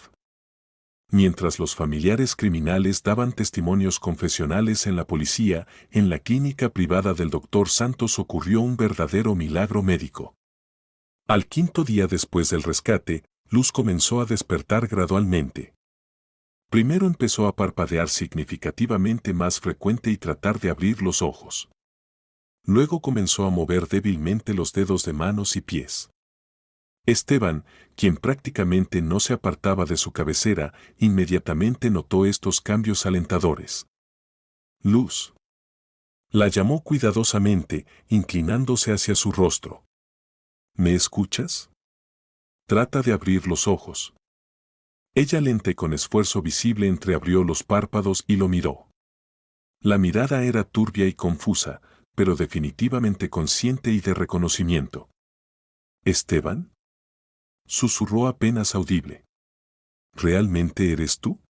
Mientras los familiares criminales daban testimonios confesionales en la policía, en la clínica privada del Dr. Santos ocurrió un verdadero milagro médico. Al quinto día después del rescate, Luz comenzó a despertar gradualmente. Primero empezó a parpadear significativamente más frecuente y tratar de abrir los ojos. Luego comenzó a mover débilmente los dedos de manos y pies. Esteban, quien prácticamente no se apartaba de su cabecera, inmediatamente notó estos cambios alentadores. Luz. La llamó cuidadosamente, inclinándose hacia su rostro. ¿Me escuchas? Trata de abrir los ojos. Ella lenta y con esfuerzo visible entreabrió los párpados y lo miró. La mirada era turbia y confusa, pero definitivamente consciente y de reconocimiento. ¿Esteban? Susurró apenas audible. ¿Realmente eres tú?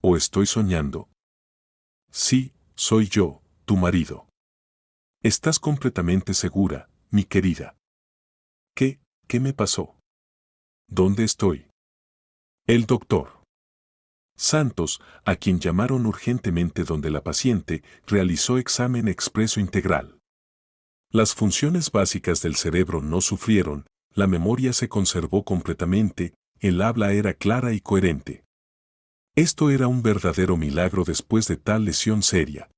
¿O estoy soñando? Sí, soy yo, tu marido. ¿Estás completamente segura, mi querida? ¿Qué me pasó? ¿Dónde estoy? El doctor Santos, a quien llamaron urgentemente donde la paciente, realizó examen expreso integral. Las funciones básicas del cerebro no sufrieron, la memoria se conservó completamente, el habla era clara y coherente. Esto era un verdadero milagro después de tal lesión seria.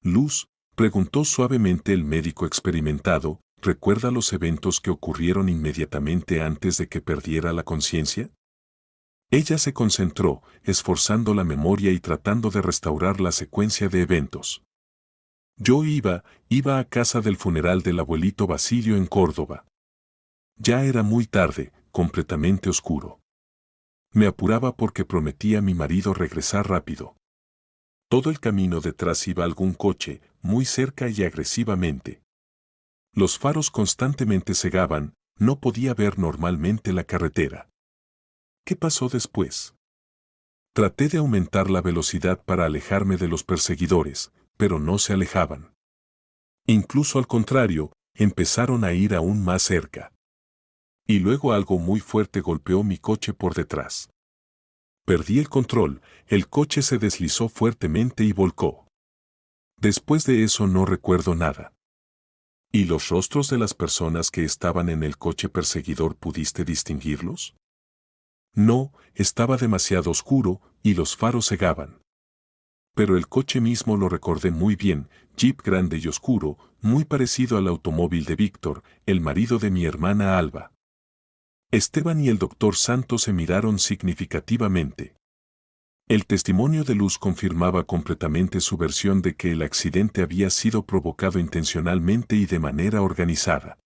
Luz, preguntó suavemente el médico experimentado, ¿recuerda los eventos que ocurrieron inmediatamente antes de que perdiera la conciencia? Ella se concentró, esforzando la memoria y tratando de restaurar la secuencia de eventos. Yo iba a casa del funeral del abuelito Basilio en Córdoba. Ya era muy tarde, completamente oscuro. Me apuraba porque prometí a mi marido regresar rápido. Todo el camino detrás iba algún coche, muy cerca y agresivamente. Los faros constantemente cegaban, no podía ver normalmente la carretera. ¿Qué pasó después? Traté de aumentar la velocidad para alejarme de los perseguidores, pero no se alejaban. Incluso al contrario, empezaron a ir aún más cerca. Y luego algo muy fuerte golpeó mi coche por detrás. Perdí el control, el coche se deslizó fuertemente y volcó. Después de eso no recuerdo nada. ¿Y los rostros de las personas que estaban en el coche perseguidor pudiste distinguirlos? No, estaba demasiado oscuro y los faros cegaban. Pero el coche mismo lo recordé muy bien, jeep grande y oscuro, muy parecido al automóvil de Víctor, el marido de mi hermana Alba. Esteban y el doctor Santos se miraron significativamente. El testimonio de Luz confirmaba completamente su versión de que el accidente había sido provocado intencionalmente y de manera organizada.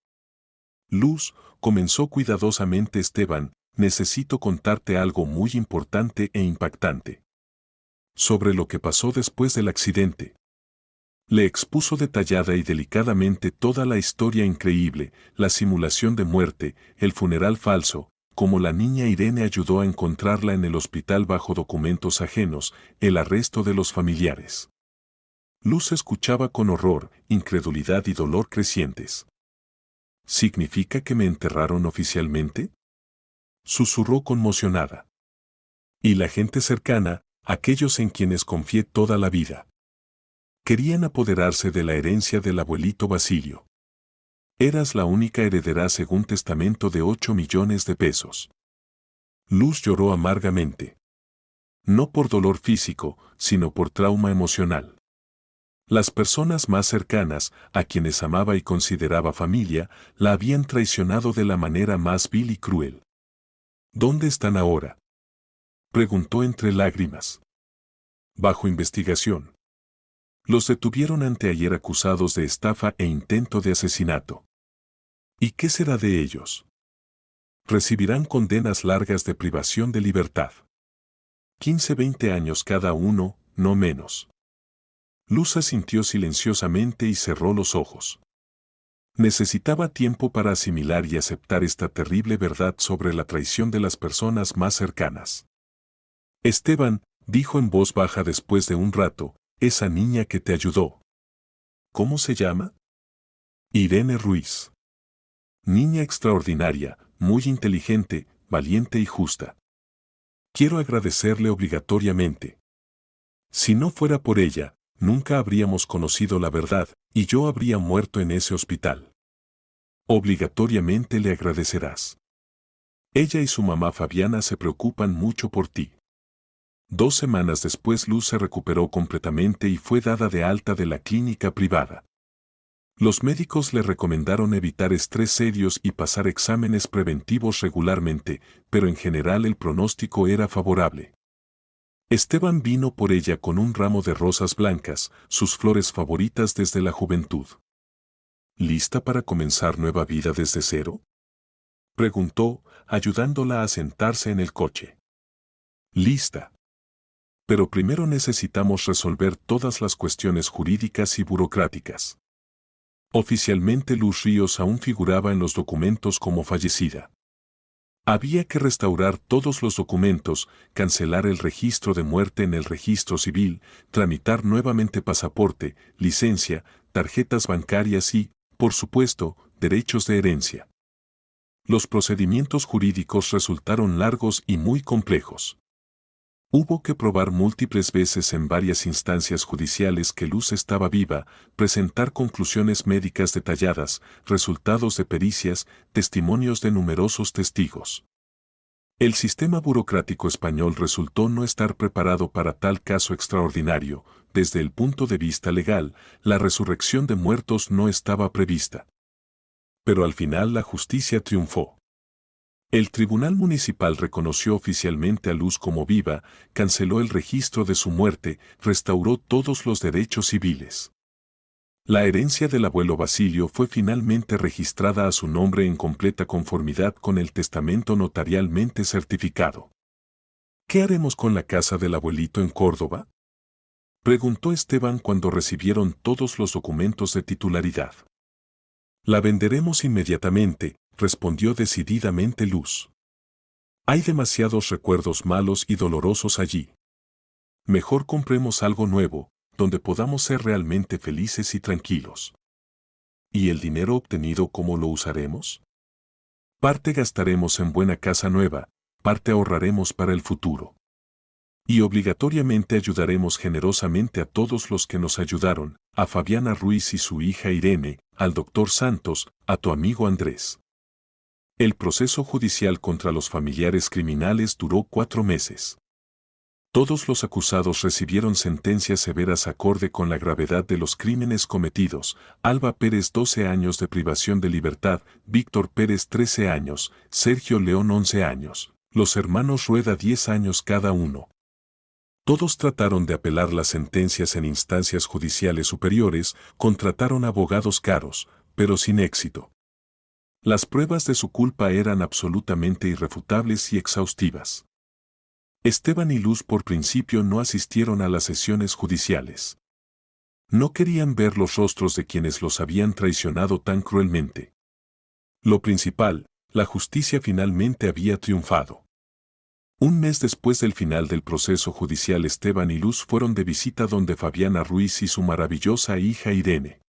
Luz, comenzó cuidadosamente Esteban, necesito contarte algo muy importante e impactante. Sobre lo que pasó después del accidente. Le expuso detallada y delicadamente toda la historia increíble, la simulación de muerte, el funeral falso, cómo la niña Irene ayudó a encontrarla en el hospital bajo documentos ajenos, el arresto de los familiares. Luz escuchaba con horror, incredulidad y dolor crecientes. ¿Significa que me enterraron oficialmente? Susurró conmocionada. Y la gente cercana, aquellos en quienes confié toda la vida. Querían apoderarse de la herencia del abuelito Basilio. Eras la única heredera según testamento de 8 millones de pesos. Luz lloró amargamente. No por dolor físico, sino por trauma emocional. Las personas más cercanas, a quienes amaba y consideraba familia, la habían traicionado de la manera más vil y cruel. ¿Dónde están ahora? Preguntó entre lágrimas. Bajo investigación. Los detuvieron anteayer acusados de estafa e intento de asesinato. ¿Y qué será de ellos? Recibirán condenas largas de privación de libertad. 15-20 años cada uno, no menos. Luz asintió silenciosamente y cerró los ojos. Necesitaba tiempo para asimilar y aceptar esta terrible verdad sobre la traición de las personas más cercanas. Esteban, dijo en voz baja después de un rato, esa niña que te ayudó. ¿Cómo se llama? Irene Ruiz. Niña extraordinaria, muy inteligente, valiente y justa. Quiero agradecerle obligatoriamente. Si no fuera por ella, nunca habríamos conocido la verdad, y yo habría muerto en ese hospital. Obligatoriamente le agradecerás. Ella y su mamá Fabiana se preocupan mucho por ti. 2 semanas después Luz se recuperó completamente y fue dada de alta de la clínica privada. Los médicos le recomendaron evitar estrés serios y pasar exámenes preventivos regularmente, pero en general el pronóstico era favorable. Esteban vino por ella con un ramo de rosas blancas, sus flores favoritas desde la juventud. ¿Lista para comenzar nueva vida desde cero? Preguntó, ayudándola a sentarse en el coche. Lista. Pero primero necesitamos resolver todas las cuestiones jurídicas y burocráticas. Oficialmente Luz Ríos aún figuraba en los documentos como fallecida. Había que restaurar todos los documentos, cancelar el registro de muerte en el registro civil, tramitar nuevamente pasaporte, licencia, tarjetas bancarias y, por supuesto, derechos de herencia. Los procedimientos jurídicos resultaron largos y muy complejos. Hubo que probar múltiples veces en varias instancias judiciales que Luz estaba viva, presentar conclusiones médicas detalladas, resultados de pericias, testimonios de numerosos testigos. El sistema burocrático español resultó no estar preparado para tal caso extraordinario. Desde el punto de vista legal, la resurrección de muertos no estaba prevista. Pero al final la justicia triunfó. El Tribunal Municipal reconoció oficialmente a Luz como viva, canceló el registro de su muerte, restauró todos los derechos civiles. La herencia del abuelo Basilio fue finalmente registrada a su nombre en completa conformidad con el testamento notarialmente certificado. ¿Qué haremos con la casa del abuelito en Córdoba?, preguntó Esteban cuando recibieron todos los documentos de titularidad. La venderemos inmediatamente, respondió decididamente Luz. Hay demasiados recuerdos malos y dolorosos allí. Mejor compremos algo nuevo, donde podamos ser realmente felices y tranquilos. ¿Y el dinero obtenido cómo lo usaremos? Parte gastaremos en buena casa nueva, parte ahorraremos para el futuro. Y obligatoriamente ayudaremos generosamente a todos los que nos ayudaron, a Fabiana Ruiz y su hija Irene, al doctor Santos, a tu amigo Andrés. El proceso judicial contra los familiares criminales duró 4 meses. Todos los acusados recibieron sentencias severas acorde con la gravedad de los crímenes cometidos. Alba Pérez 12 años de privación de libertad, Víctor Pérez 13 años, Sergio León 11 años, los hermanos Rueda 10 años cada uno. Todos trataron de apelar las sentencias en instancias judiciales superiores, contrataron abogados caros, pero sin éxito. Las pruebas de su culpa eran absolutamente irrefutables y exhaustivas. Esteban y Luz por principio no asistieron a las sesiones judiciales. No querían ver los rostros de quienes los habían traicionado tan cruelmente. Lo principal, la justicia finalmente había triunfado. Un mes después del final del proceso judicial, Esteban y Luz fueron de visita donde Fabiana Ruiz y su maravillosa hija Irene.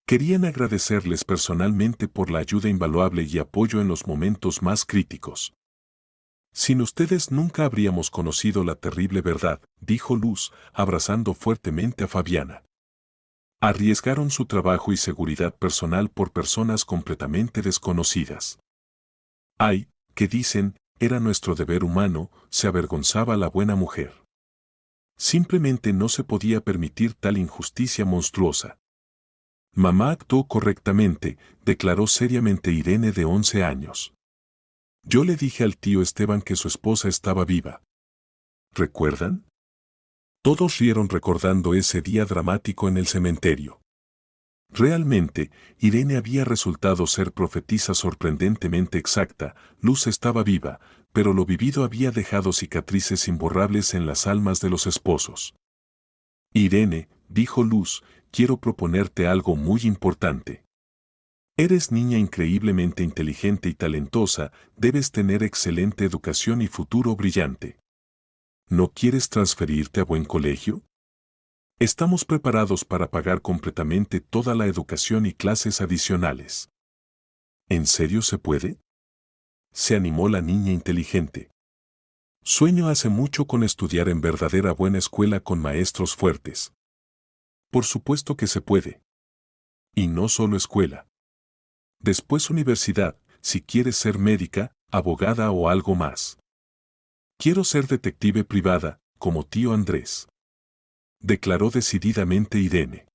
Querían agradecerles personalmente por la ayuda invaluable y apoyo en los momentos más críticos. Sin ustedes nunca habríamos conocido la terrible verdad, dijo Luz, abrazando fuertemente a Fabiana. Arriesgaron su trabajo y seguridad personal por personas completamente desconocidas. Ay, ¿qué dicen? Era nuestro deber humano, se avergonzaba la buena mujer. Simplemente no se podía permitir tal injusticia monstruosa. Mamá actuó correctamente, declaró seriamente Irene de 11 años. Yo le dije al tío Esteban que su esposa estaba viva. ¿Recuerdan? Todos rieron recordando ese día dramático en el cementerio. Realmente, Irene había resultado ser profetisa sorprendentemente exacta. Luz estaba viva, pero lo vivido había dejado cicatrices imborrables en las almas de los esposos. Irene, dijo Luz, quiero proponerte algo muy importante. Eres niña increíblemente inteligente y talentosa, debes tener excelente educación y futuro brillante. ¿No quieres transferirte a buen colegio? Estamos preparados para pagar completamente toda la educación y clases adicionales. ¿En serio se puede? Se animó la niña inteligente. Sueño hace mucho con estudiar en verdadera buena escuela con maestros fuertes. Por supuesto que se puede. Y no solo escuela. Después universidad, si quieres ser médica, abogada o algo más. Quiero ser detective privada, como tío Andrés. Declaró decididamente Irene.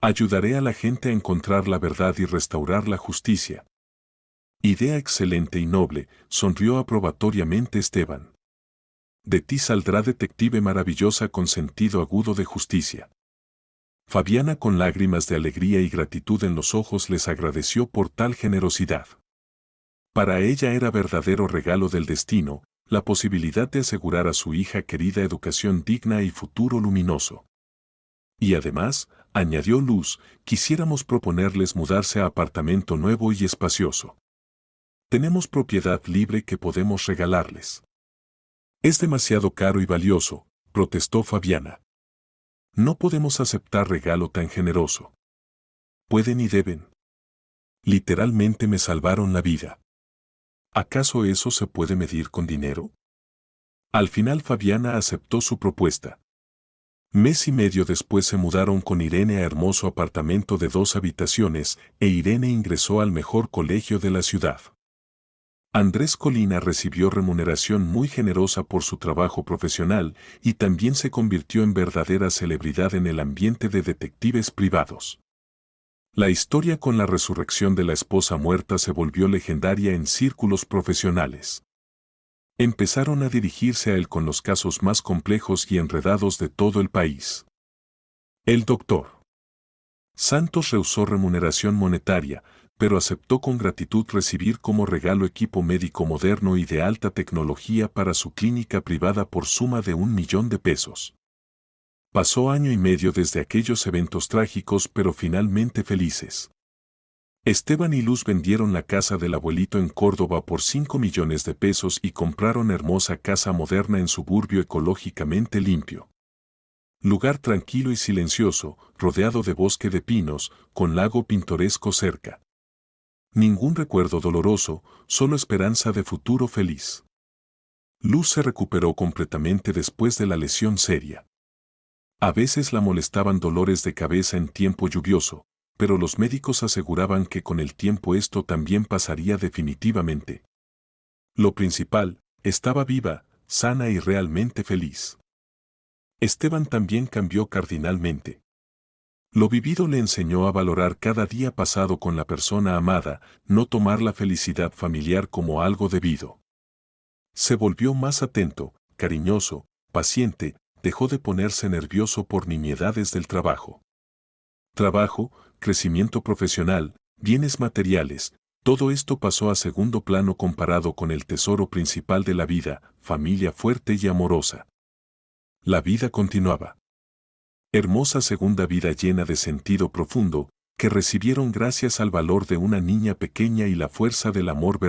Ayudaré a la gente a encontrar la verdad y restaurar la justicia. Idea excelente y noble, sonrió aprobatoriamente Esteban. De ti saldrá detective maravillosa con sentido agudo de justicia. Fabiana con lágrimas de alegría y gratitud en los ojos les agradeció por tal generosidad. Para ella era verdadero regalo del destino, la posibilidad de asegurar a su hija querida educación digna y futuro luminoso. Y además, añadió Luz, quisiéramos proponerles mudarse a apartamento nuevo y espacioso. Tenemos propiedad libre que podemos regalarles. Es demasiado caro y valioso, protestó Fabiana. No podemos aceptar regalo tan generoso. Pueden y deben. Literalmente me salvaron la vida. ¿Acaso eso se puede medir con dinero? Al final Fabiana aceptó su propuesta. Mes y medio después se mudaron con Irene a hermoso apartamento de 2 habitaciones e Irene ingresó al mejor colegio de la ciudad. Andrés Colina recibió remuneración muy generosa por su trabajo profesional y también se convirtió en verdadera celebridad en el ambiente de detectives privados. La historia con la resurrección de la esposa muerta se volvió legendaria en círculos profesionales. Empezaron a dirigirse a él con los casos más complejos y enredados de todo el país. El doctor Santos rehusó remuneración monetaria, pero aceptó con gratitud recibir como regalo equipo médico moderno y de alta tecnología para su clínica privada por suma de $1.000.000. Pasó año y medio desde aquellos eventos trágicos pero finalmente felices. Esteban y Luz vendieron la casa del abuelito en Córdoba por $5 millones y compraron hermosa casa moderna en suburbio ecológicamente limpio. Lugar tranquilo y silencioso, rodeado de bosque de pinos, con lago pintoresco cerca. Ningún recuerdo doloroso, solo esperanza de futuro feliz. Luz se recuperó completamente después de la lesión seria. A veces la molestaban dolores de cabeza en tiempo lluvioso, pero los médicos aseguraban que con el tiempo esto también pasaría definitivamente. Lo principal, estaba viva, sana y realmente feliz. Esteban también cambió cardinalmente. Lo vivido le enseñó a valorar cada día pasado con la persona amada, no tomar la felicidad familiar como algo debido. Se volvió más atento, cariñoso, paciente, dejó de ponerse nervioso por nimiedades del trabajo. Trabajo, crecimiento profesional, bienes materiales, todo esto pasó a segundo plano comparado con el tesoro principal de la vida, familia fuerte y amorosa. La vida continuaba. Hermosa segunda vida llena de sentido profundo, que recibieron gracias al valor de una niña pequeña y la fuerza del amor verdadero.